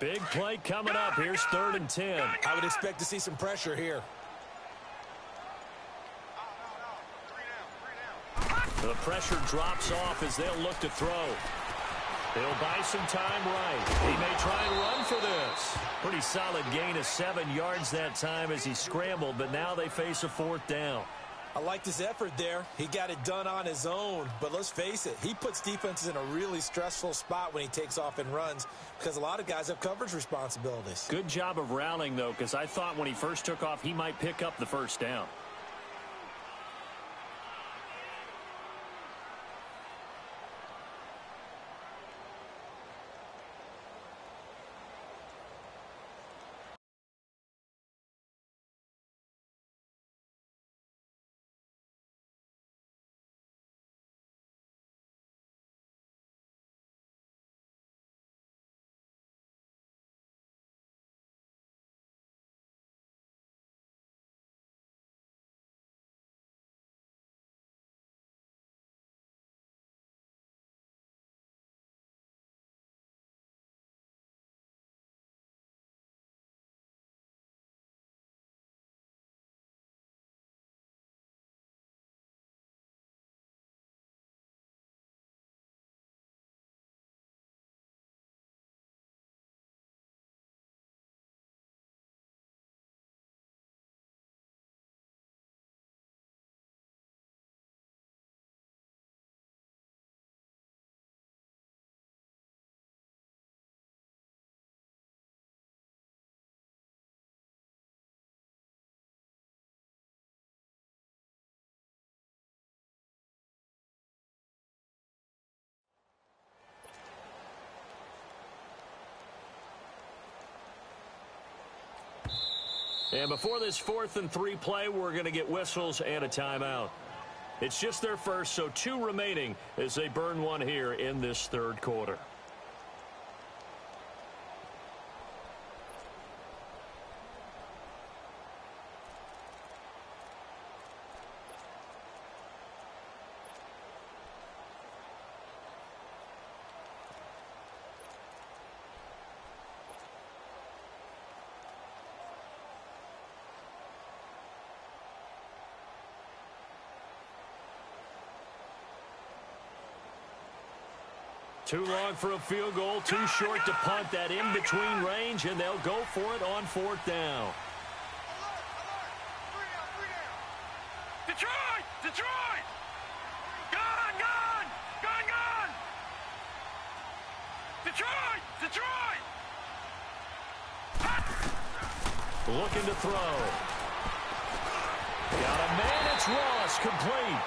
Speaker 2: Big play coming up. Here's 3rd and 10.
Speaker 3: I would expect to see some pressure here.
Speaker 2: The pressure drops off as they'll look to throw. They'll buy some time right. He may try and run for this. Pretty solid gain of 7 yards that time as he scrambled, but now they face a 4th down.
Speaker 3: I liked his effort there. He got it done on his own. But let's face it, he puts defenses in a really stressful spot when he takes off and runs because a lot of guys have coverage responsibilities.
Speaker 2: Good job of rallying, though, because I thought when he first took off, he might pick up the first down. And before this 4th and 3 play, we're going to get whistles and a timeout. It's just their first, so 2 remaining as they burn one here in this 3rd quarter. Too long for a field goal, too short to punt. That in-between range, and they'll go for it on 4th down.
Speaker 4: Detroit! Detroit! Gone! Gone! Gone! Gone! Detroit! Detroit!
Speaker 2: Looking to throw. Got a man, it's Ross, complete.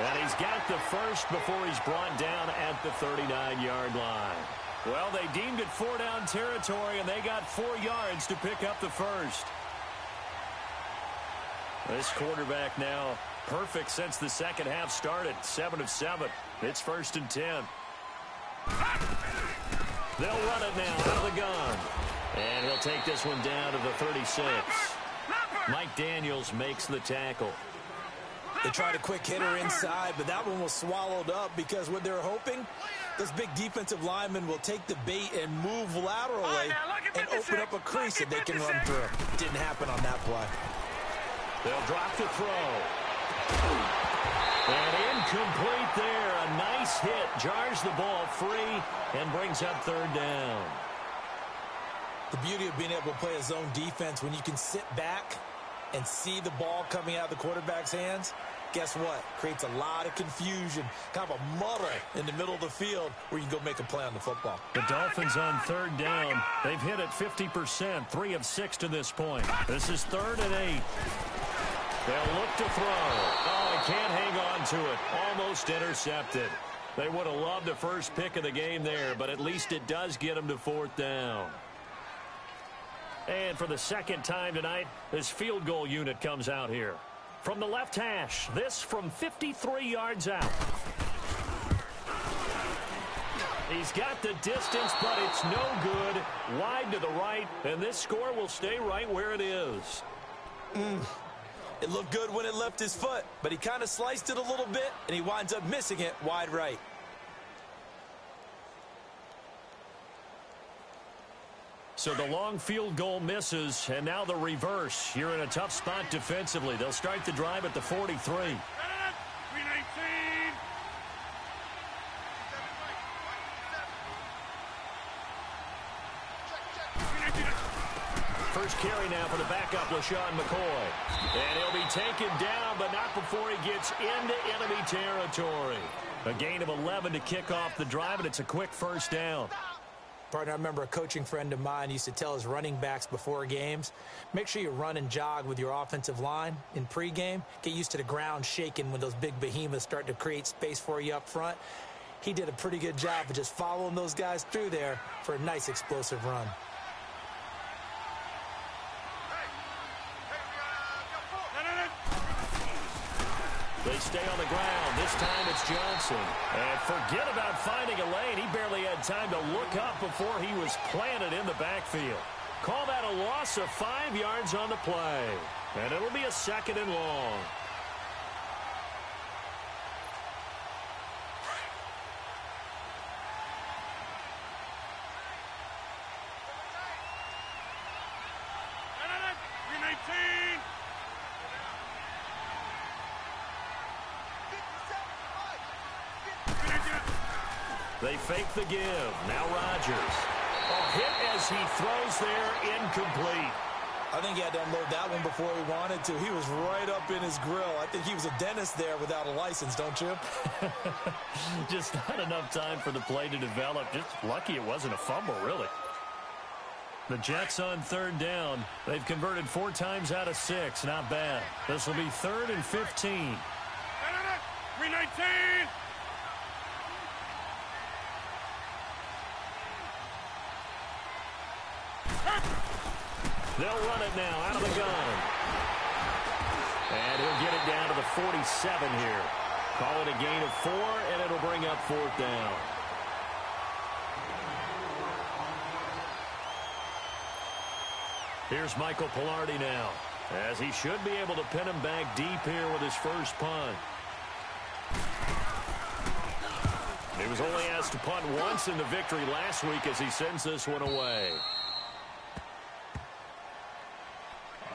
Speaker 2: And he's got the first before he's brought down at the 39-yard line. Well, they deemed it 4-down territory, and they got 4 yards to pick up the first. This quarterback now perfect since the second half started. 7 of 7. It's 1st and 10. They'll run it now out of the gun. And he'll take this one down to the 36. Mike Daniels makes the tackle.
Speaker 3: They tried a quick hitter inside, but that one was swallowed up because what they're hoping, those big defensive linemen will take the bait and move laterally and open up a crease that they can run through. Didn't happen on that play.
Speaker 2: They'll drop the throw. And incomplete there. A nice hit. Jars the ball free and brings up 3rd down.
Speaker 3: The beauty of being able to play a zone defense when you can sit back and see the ball coming out of the quarterback's hands, guess what? Creates a lot of confusion, kind of a muddle in the middle of the field where you can go make a play on the football.
Speaker 2: The Dolphins on 3rd down. They've hit it 50%, 3 of 6 to this point. This is 3rd and 8. They'll look to throw. Oh, he can't hang on to it. Almost intercepted. They would have loved the first pick of the game there, but at least it does get them to 4th down. And for the second time tonight, this field goal unit comes out here. From the left hash, this from 53 yards out. He's got the distance, but it's no good. Wide to the right, and this score will stay right where it is.
Speaker 3: It looked good when it left his foot, but he kind of sliced it a little bit, and he winds up missing it wide right.
Speaker 2: So the long field goal misses, and now the reverse. You're in a tough spot defensively. They'll start the drive at the 43. First carry now for the backup, LaShawn McCoy. And he'll be taken down, but not before he gets into enemy territory. A gain of 11 to kick off the drive, and it's a quick 1st down.
Speaker 3: Partner, I remember a coaching friend of mine used to tell his running backs before games, make sure you run and jog with your offensive line in pregame. Get used to the ground shaking when those big behemoths start to create space for you up front. He did a pretty good job of just following those guys through there for a nice explosive run.
Speaker 2: They stay on the ground. This time it's Johnson. And forget about finding a lane. He barely had time to look up before he was planted in the backfield. Call that a loss of 5 yards on the play. And it'll be a 2nd and long. They fake the give. Now Rodgers. A hit as he throws there, incomplete.
Speaker 3: I think he had to unload that one before he wanted to. He was right up in his grill. I think he was a dentist there without a license, don't you?
Speaker 2: Just not enough time for the play to develop. Just lucky it wasn't a fumble, really. The Jets on 3rd down. They've converted 4 times out of 6. Not bad. This will be 3rd and 15.
Speaker 4: 319!
Speaker 2: They'll run it now out of the gun. And he'll get it down to the 47 here. Call it a gain of 4, and it'll bring up 4th down. Here's Michael Pilardi now, as he should be able to pin him back deep here with his first punt. He was only asked to punt once in the victory last week as he sends this one away.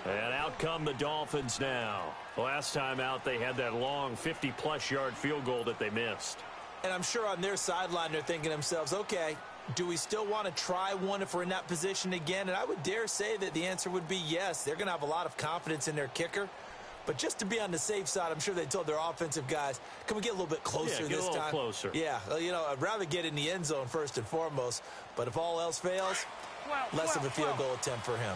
Speaker 2: And out come the Dolphins now. Last time out, they had that long 50-plus yard field goal that they missed.
Speaker 3: And I'm sure on their sideline they're thinking to themselves, okay, do we still want to try one if we're in that position again? And I would dare say that the answer would be yes. They're going to have a lot of confidence in their kicker. But just to be on the safe side, I'm sure they told their offensive guys, can we get a little bit closer this time?
Speaker 2: Closer.
Speaker 3: Yeah, you know, I'd rather get in the end zone first and foremost. But if all else fails, less of a field goal attempt for him.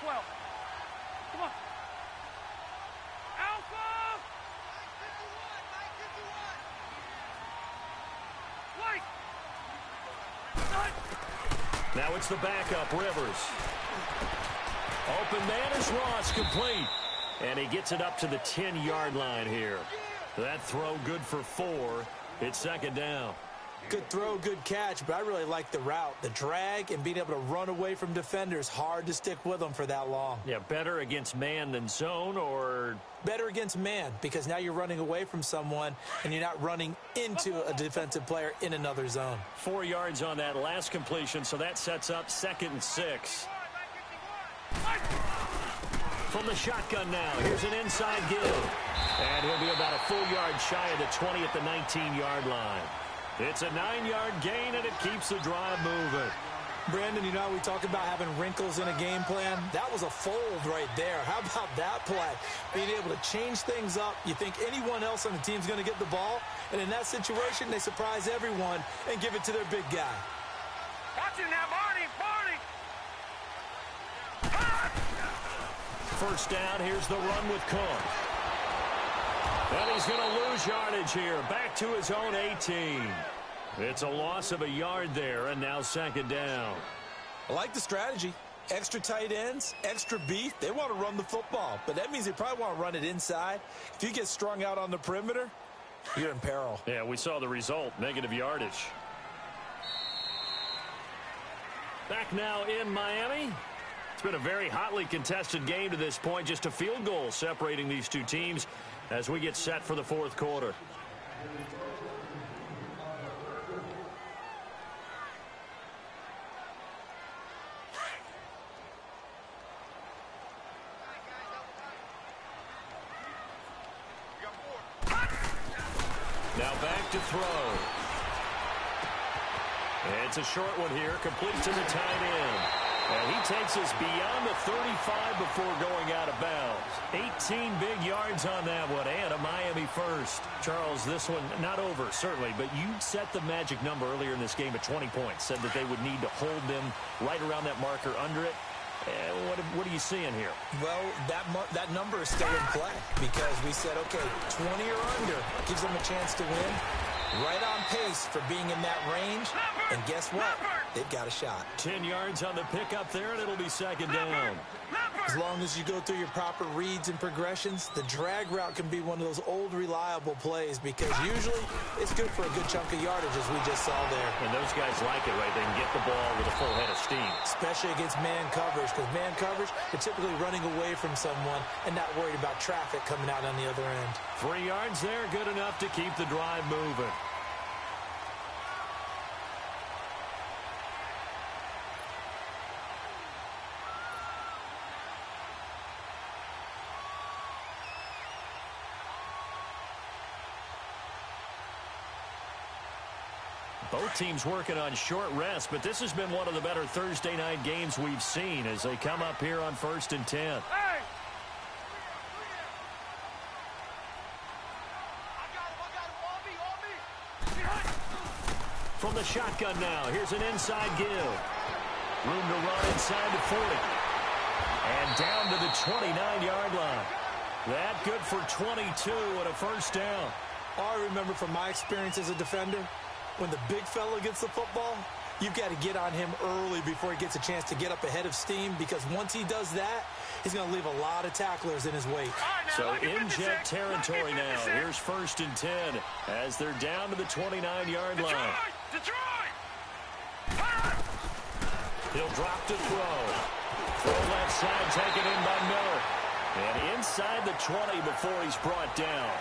Speaker 4: 12. Come on. Alpha! Mike!
Speaker 2: Now it's the backup, Rivers. Open man is Ross, complete. And he gets it up to the 10-yard line here. That throw good for 4. It's 2nd down.
Speaker 3: Good throw, good catch, but I really like the route. The drag and being able to run away from defenders, hard to stick with them for that long.
Speaker 2: Yeah, better against man than zone, or?
Speaker 3: Better against man, because now you're running away from someone and you're not running into a defensive player in another zone.
Speaker 2: 4 yards on that last completion, so that sets up 2nd and 6. From the shotgun now, here's an inside give. And he'll be about a full yard shy of the 20 at the 19-yard line. It's a 9-yard gain, and it keeps the drive moving.
Speaker 3: Brandon, you know how we talk about having wrinkles in a game plan? That was a fold right there. How about that play? Being able to change things up. You think anyone else on the team's going to get the ball, and in that situation, they surprise everyone and give it to their big guy.
Speaker 4: Watch it now, Barney!
Speaker 2: First down, here's the run with Cook. And he's going to lose yardage here. Back to his own 18. It's a loss of a yard there, and now 2nd down.
Speaker 3: I like the strategy. Extra tight ends, extra beef. They want to run the football, but that means they probably want to run it inside. If you get strung out on the perimeter, you're in peril.
Speaker 2: Yeah, we saw the result, negative yardage. Back now in Miami. It's been a very hotly contested game to this point. Just a field goal separating these two teams as we get set for the 4th quarter. Now back to throw. It's a short one here, complete to the tight end. And he takes us beyond the 35 before going out of bounds. 18 big yards on that one, and a Miami first. Charles, this one not over, certainly, but you set the magic number earlier in this game at 20 points. Said that they would need to hold them right around that marker under it. What are you seeing here?
Speaker 3: Well, that number is still in play because we said, okay, 20 or under gives them a chance to win. Right on pace for being in that range. And guess what? They've got a shot.
Speaker 2: 10 yards on the pickup there, and it'll be 2nd down.
Speaker 3: As long as you go through your proper reads and progressions, the drag route can be one of those old reliable plays because usually it's good for a good chunk of yardage as we just saw there.
Speaker 2: And those guys like it, right? They can get the ball with a full head of steam.
Speaker 3: Especially against man coverage, because man coverage, they're typically running away from someone and not worried about traffic coming out on the other end.
Speaker 2: 3 yards there, good enough to keep the drive moving. Both teams working on short rest, but this has been one of the better Thursday night games we've seen as they come up here on 1st and 10.
Speaker 4: Hey!
Speaker 2: From the shotgun now, here's an inside give. Room to run inside the 40. And down to the 29-yard line. That good for 22 and a first down.
Speaker 3: All I remember from my experience as a defender, When the big fella gets the football, you've got to get on him early before he gets a chance to get up ahead of steam, because once he does that, he's going to leave a lot of tacklers in his wake.
Speaker 2: So in jet territory now. Here's 1st and 10 as they're down to the 29-yard line.
Speaker 4: Detroit!
Speaker 2: He'll drop to throw. Throw left side taken in by Miller. And inside the 20 before he's brought down.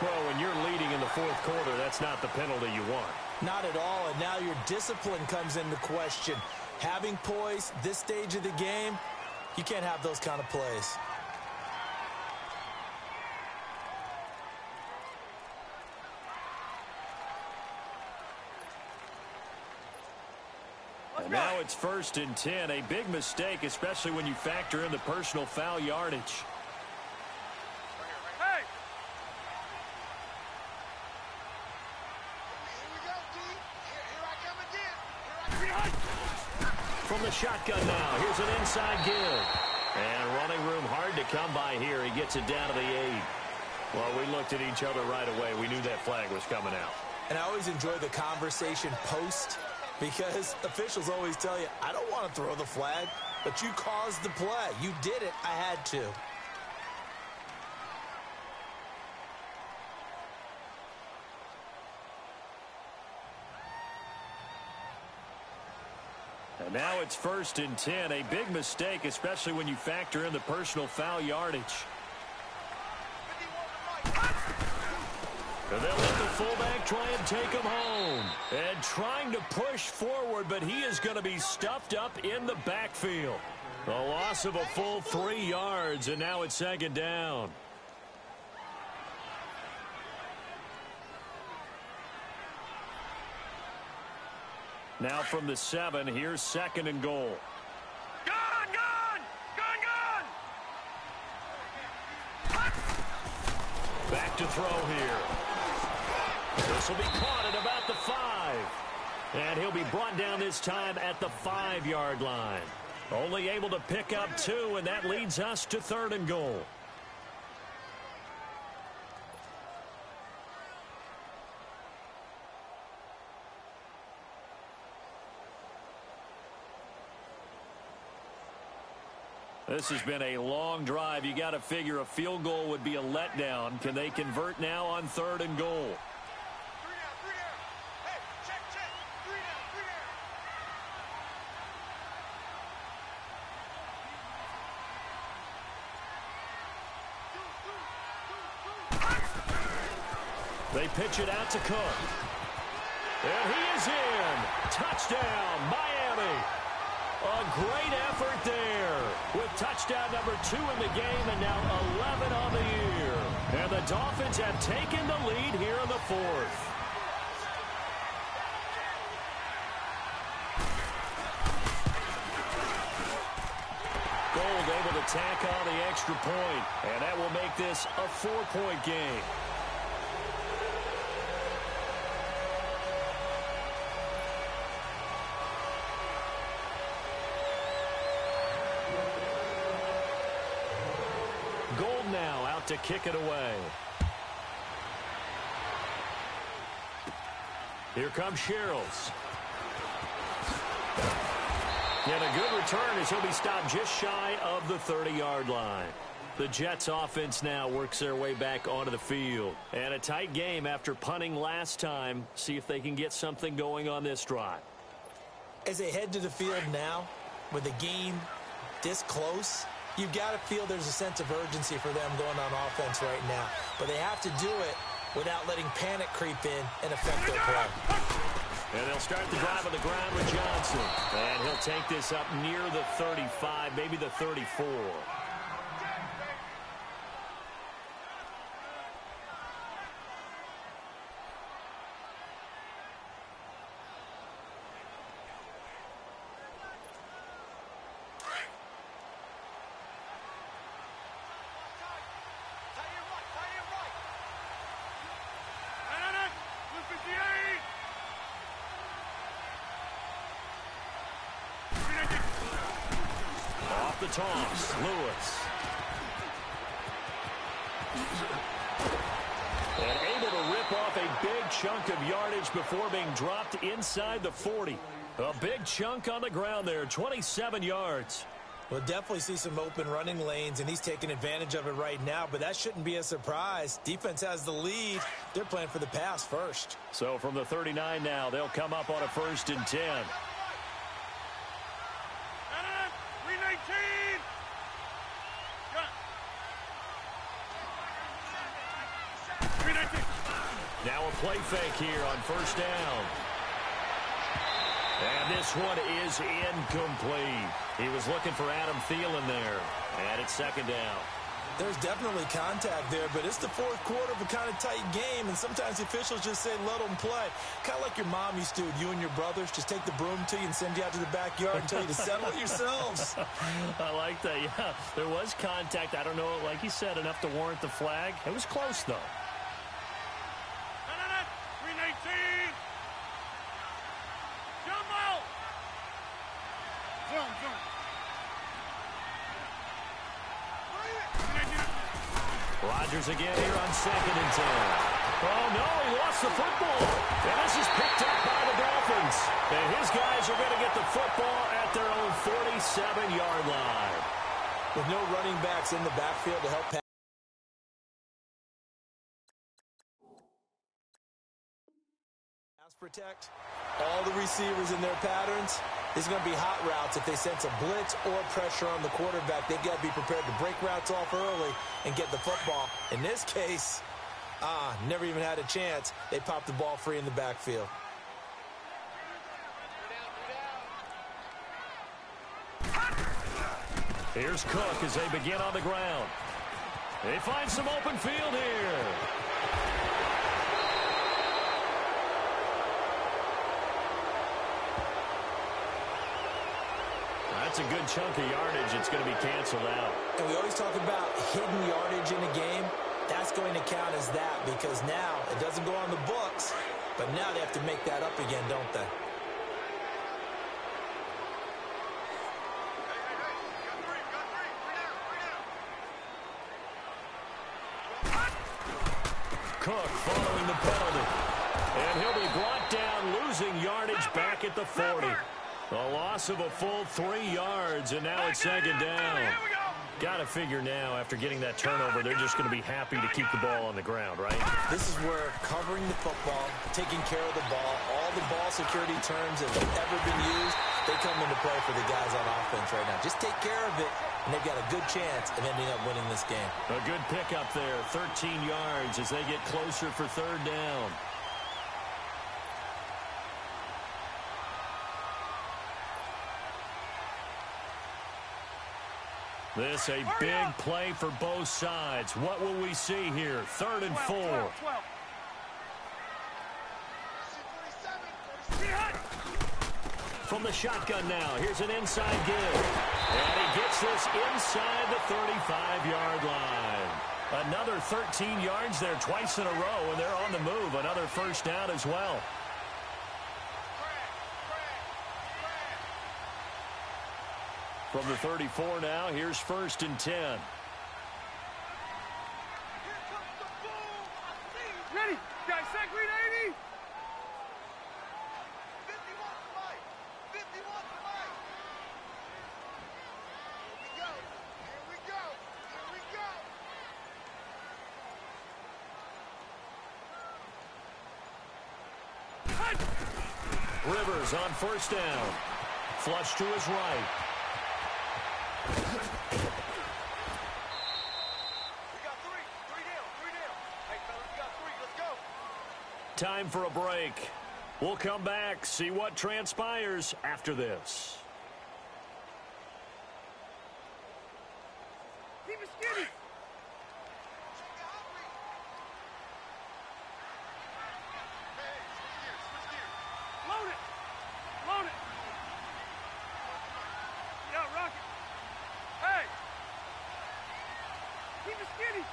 Speaker 2: Well, when you're leading in the 4th quarter, that's not the penalty you want.
Speaker 3: Not at all, and now your discipline comes into question. Having poise this stage of the game, you can't have those kind of plays.
Speaker 2: And now it's 1st and 10. A big mistake, especially when you factor in the personal foul yardage.
Speaker 4: Hey!
Speaker 5: Here we go, D. Here I come again.
Speaker 2: From the shotgun now, here's an inside give. And running room hard to come by here. He gets it down to the 8. Well, we looked at each other right away. We knew that flag was coming out.
Speaker 3: And I always enjoy the conversation post, because officials always tell you, I don't want to throw the flag, but you caused the play. You did it. I had to.
Speaker 2: And now it's 1st and 10. A big mistake, especially when you factor in the personal foul yardage. And they'll let the fullback try and take him home. And trying to push forward, but he is going to be stuffed up in the backfield. A loss of a full 3 yards, and now it's 2nd down. Now from the 7, here's 2nd and goal.
Speaker 4: Gun! Gun! Gun! Gun!
Speaker 2: Back to throw here. This will be caught at about the 5. And he'll be brought down this time at the 5-yard line. Only able to pick up 2, and that leads us to 3rd and goal. This has been a long drive. You got to figure a field goal would be a letdown. Can they convert now on 3rd and goal?
Speaker 5: 3 down. Hey, check. 3 down.
Speaker 2: They pitch it out to Cook. And he is in. Touchdown, Miami. A great effort there with touchdown number 2 in the game and now 11 on the year. And the Dolphins have taken the lead here in the 4th. Gold able to tack on the extra point, and that will make this a 4-point game. Gold now out to kick it away. Here comes Sherrills. And a good return as he'll be stopped just shy of the 30-yard line. The Jets offense now works their way back onto the field. And a tight game after punting last time. See if they can get something going on this drive.
Speaker 3: As they head to the field now, with the game this close, you've got to feel there's a sense of urgency for them going on offense right now. But they have to do it without letting panic creep in and affect their play.
Speaker 2: And they'll start the drive on the ground with Johnson. And he'll take this up near the 35, maybe the 34. The toss, Lewis. And able to rip off a big chunk of yardage before being dropped inside the 40. A big chunk on the ground there, 27 yards.
Speaker 3: We'll definitely see some open running lanes, and he's taking advantage of it right now, but that shouldn't be a surprise. Defense has the lead. They're playing for the pass first.
Speaker 2: So from the 39 now, they'll come up on a 1st and 10.
Speaker 4: 319.
Speaker 2: Now a play fake here on 1st down. And this one is incomplete. He was looking for Adam Thielen there. And it's 2nd down.
Speaker 3: There's definitely contact there, but it's the 4th quarter of a kind of tight game, and sometimes the officials just say, let them play. Kind of like your mom used to with you and your brothers. Just take the broom to you and send you out to the backyard and tell you to settle it yourselves.
Speaker 2: I like that, yeah. There was contact. I don't know, like you said, enough to warrant the flag. It was close, though.
Speaker 4: 319. Jump out. Zoom.
Speaker 2: Rodgers again here on 2nd and 10. Oh, no, he lost the football. And this is picked up by the Dolphins. And his guys are going to get the football at their own 47-yard line.
Speaker 3: With no running backs in the backfield to help pass protect, all the receivers in their patterns, these are going to be hot routes. If they sense a blitz or pressure on the quarterback, they've got to be prepared to break routes off early and get the football. In this case, never even had a chance. They popped the ball free in the backfield.
Speaker 2: Here's Cook as they begin on the ground. They find some open field here. That's a good chunk of yardage. It's going to be canceled out.
Speaker 3: And we always talk about hidden yardage in a game. That's going to count as that because now it doesn't go on the books, but now they have to make that up again, don't they?
Speaker 2: Cook following the penalty. And he'll be brought down, losing yardage back at the 40. A loss of a full 3 yards, and now it's 2nd down. Got to figure now, after getting that turnover, they're just going to be happy to keep the ball on the ground, right?
Speaker 3: This is where covering the football, taking care of the ball, all the ball security terms that have ever been used, they come into play for the guys on offense right now. Just take care of it, and they've got a good chance of ending up winning this game.
Speaker 2: A good pickup there, 13 yards as they get closer for 3rd down. This a big play for both sides. What will we see here? 3rd and 4.
Speaker 4: 12.
Speaker 2: From the shotgun now, here's an inside give. And he gets this inside the 35-yard line. Another 13 yards there twice in a row, and they're on the move. Another 1st down as well. From the 34 now, here's 1st and 10.
Speaker 4: Ready? Guys, set green 80.
Speaker 5: 51 to Mike. 51 to Mike. Here we go.
Speaker 2: Rivers on 1st down. Flush to his right.
Speaker 5: We got three down. Hey, fellas, we got 3. Let's go.
Speaker 2: Time for a break. We'll come back, see what transpires after this.
Speaker 4: Keep it skinny.
Speaker 5: Switch gears.
Speaker 4: Load it. Yeah, rock it. Hey. Keep it skinny.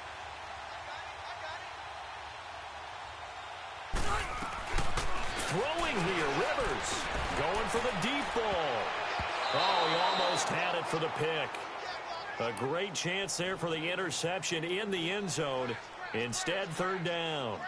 Speaker 2: Throwing here, Rivers. Going for the deep ball. Oh, he almost had it for the pick. A great chance there for the interception in the end zone. Instead, 3rd down.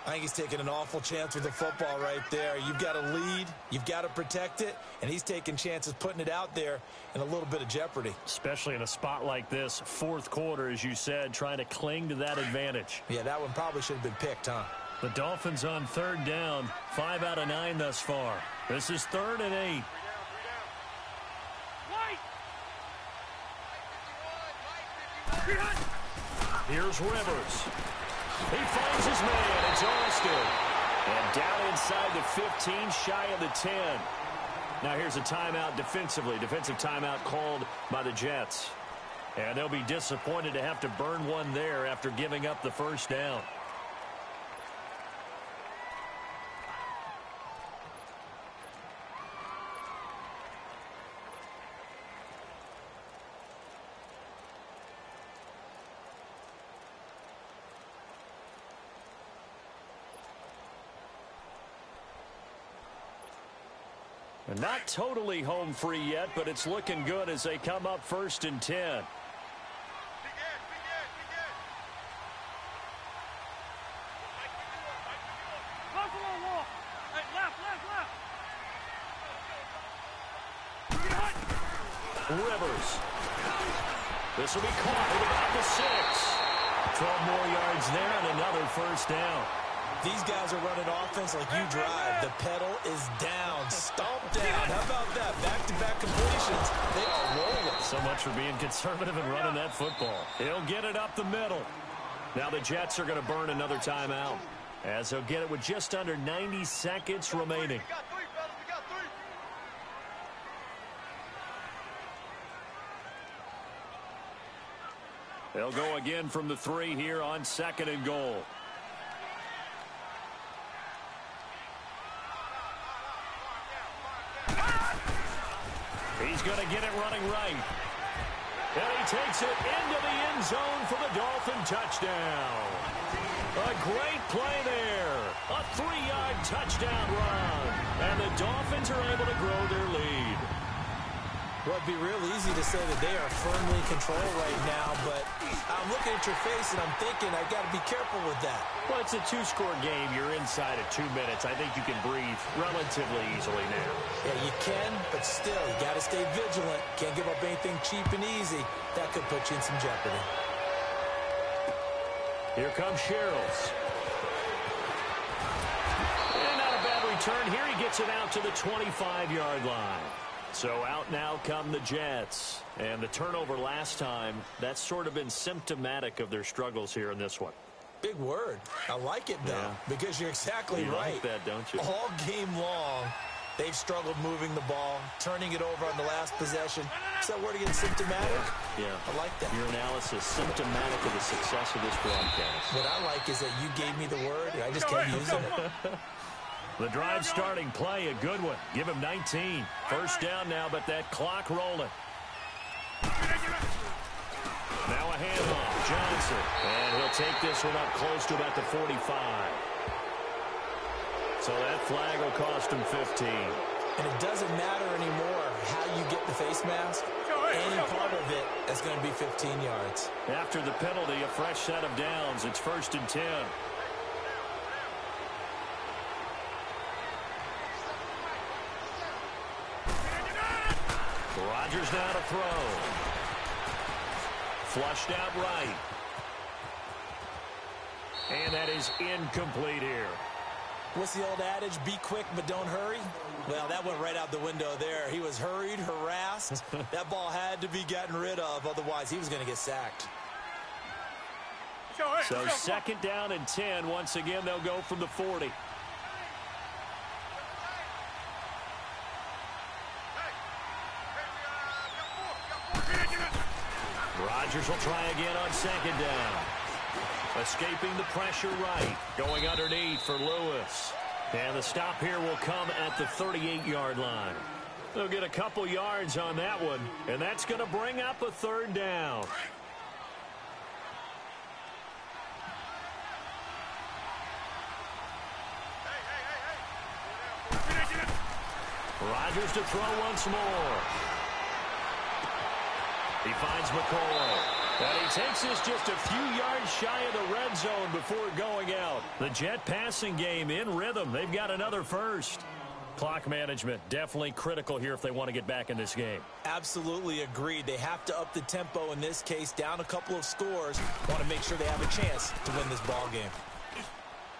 Speaker 3: I think he's taking an awful chance with the football right there. You've got to lead, you've got to protect it, and he's taking chances putting it out there in a little bit of jeopardy.
Speaker 2: Especially in a spot like this, fourth quarter, as you said, trying to cling to that advantage.
Speaker 3: Yeah, that one probably should have been picked, huh?
Speaker 2: The Dolphins on third down, 5 out of 9 thus far. This is 3rd and 8. Here's Rivers. He finds his man. It's Austin. And down inside the 15, shy of the 10. Now here's a timeout defensively. Defensive timeout called by the Jets. And they'll be disappointed to have to burn one there after giving up the first down. Not totally home free yet, but it's looking good as they come up 1st and 10.
Speaker 4: Close the wall. Hey, left.
Speaker 2: Rivers. This will be caught at about the 6. 12 more yards there and another first down.
Speaker 3: These guys are running offense like you drive. The pedal is down, stomp down. How about that? Back-to-back completions. They are rolling.
Speaker 2: So much for being conservative and running that football. He'll get it up the middle. Now the Jets are going to burn another timeout, as he'll get it with just under 90 seconds remaining.
Speaker 5: We got 3, fellas. We got 3.
Speaker 2: They'll go again from the 3 here on 2nd and goal. He's going to get it running right. And he takes it into the end zone for the Dolphin touchdown. A great play there. A 3-yard touchdown run. And the Dolphins are able to grow their lead.
Speaker 3: Well, it'd be real easy to say that they are firmly in control right now, but I'm looking at your face and I'm thinking I got to be careful with that.
Speaker 2: Well, it's a 2-score game. You're inside of 2 minutes. I think you can breathe relatively easily now.
Speaker 3: Yeah, you can, but still, you got to stay vigilant. Can't give up anything cheap and easy. That could put you in some jeopardy.
Speaker 2: Here comes Sherrills. And not a bad return. Here he gets it out to the 25-yard line. So out now come the Jets. And the turnover last time, that's sort of been symptomatic of their struggles here in this one.
Speaker 3: Big word. I like it, though, because you're exactly right.
Speaker 2: You like that, don't you?
Speaker 3: All game long, they've struggled moving the ball, turning it over on the last possession. Is that word again, symptomatic?
Speaker 2: Yeah.
Speaker 3: I like that.
Speaker 2: Your analysis, symptomatic of the success of this broadcast.
Speaker 3: What I like is that you gave me the word, and I just kept using it.
Speaker 2: The drive starting play, a good one. Give him 19. First down now, but that clock rolling. Now a handoff. Johnson. And he'll take this one up close to about the 45. So that flag will cost him 15.
Speaker 3: And it doesn't matter anymore how you get the face mask. Any part of it is going to be 15 yards.
Speaker 2: After the penalty, a fresh set of downs. It's 1st and 10. Rodgers now to throw. Flushed out right. And that is incomplete here.
Speaker 3: What's the old adage? Be quick, but don't hurry. Well, that went right out the window there. He was hurried, harassed. That ball had to be gotten rid of. Otherwise, he was going to get sacked.
Speaker 2: So 2nd down and 10. Once again, they'll go from the 40. Rodgers will try again on 2nd down. Escaping the pressure right. Going underneath for Lewis. And the stop here will come at the 38-yard line. They'll get a couple yards on that one. And that's going to bring up a 3rd down. Rodgers to throw once more. He finds McCoy. And he takes this just a few yards shy of the red zone before going out. The Jet passing game in rhythm. They've got another first. Clock management definitely critical here if they want to get back in this game.
Speaker 3: Absolutely agreed. They have to up the tempo in this case, down a couple of scores. Want to make sure they have a chance to win this ball game.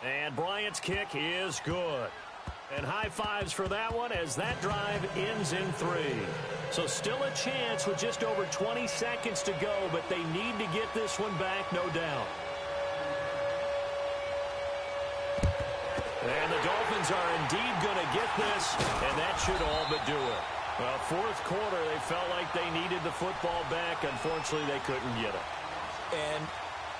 Speaker 2: And Bryant's kick is good. And high fives for that one as that drive ends in 3. So still a chance with just over 20 seconds to go, but they need to get this one back, no doubt. And the Dolphins are indeed going to get this, and that should all but do it. Well, fourth quarter, they felt like they needed the football back. Unfortunately, they couldn't get it.
Speaker 3: And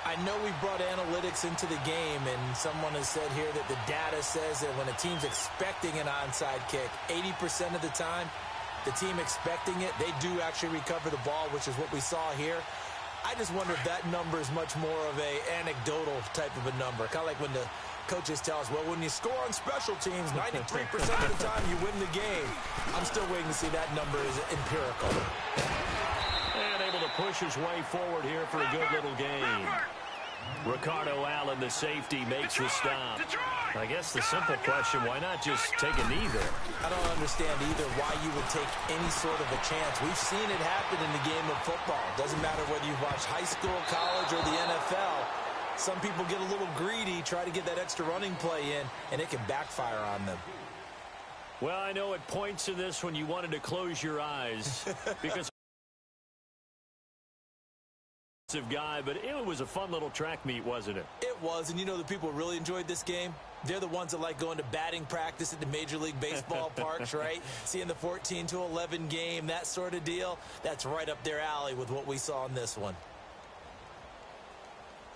Speaker 3: I know we brought analytics into the game, and someone has said here that the data says that when a team's expecting an onside kick, 80% of the time, the team expecting it, they do actually recover the ball, which is what we saw here. I just wonder if that number is much more of a anecdotal type of a number. Kind of like when the coaches tell us, well, when you score on special teams, 93% of the time you win the game. I'm still waiting to see that number is empirical.
Speaker 2: And able to push his way forward here for a good little game. Ricardo Allen, the safety, makes the stop. I guess the simple question, why not just take a knee there?
Speaker 3: I don't understand either why you would take any sort of a chance. We've seen it happen in the game of football. Doesn't matter whether you've watched high school, college, or the NFL. Some people get a little greedy, try to get that extra running play in, and it can backfire on them.
Speaker 2: Well, I know at points in this when you wanted to close your eyes because guy, but it was a fun little track meet, wasn't it?
Speaker 3: It was, and you know the people who really enjoyed this game? They're the ones that like going to batting practice at the Major League Baseball parks, right? Seeing the 14-11 game, that sort of deal. That's right up their alley with what we saw in this one.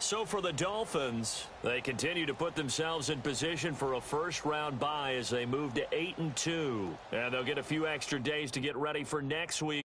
Speaker 2: So for the Dolphins, they continue to put themselves in position for a first-round bye as they move to 8-2. And they'll get a few extra days to get ready for next week.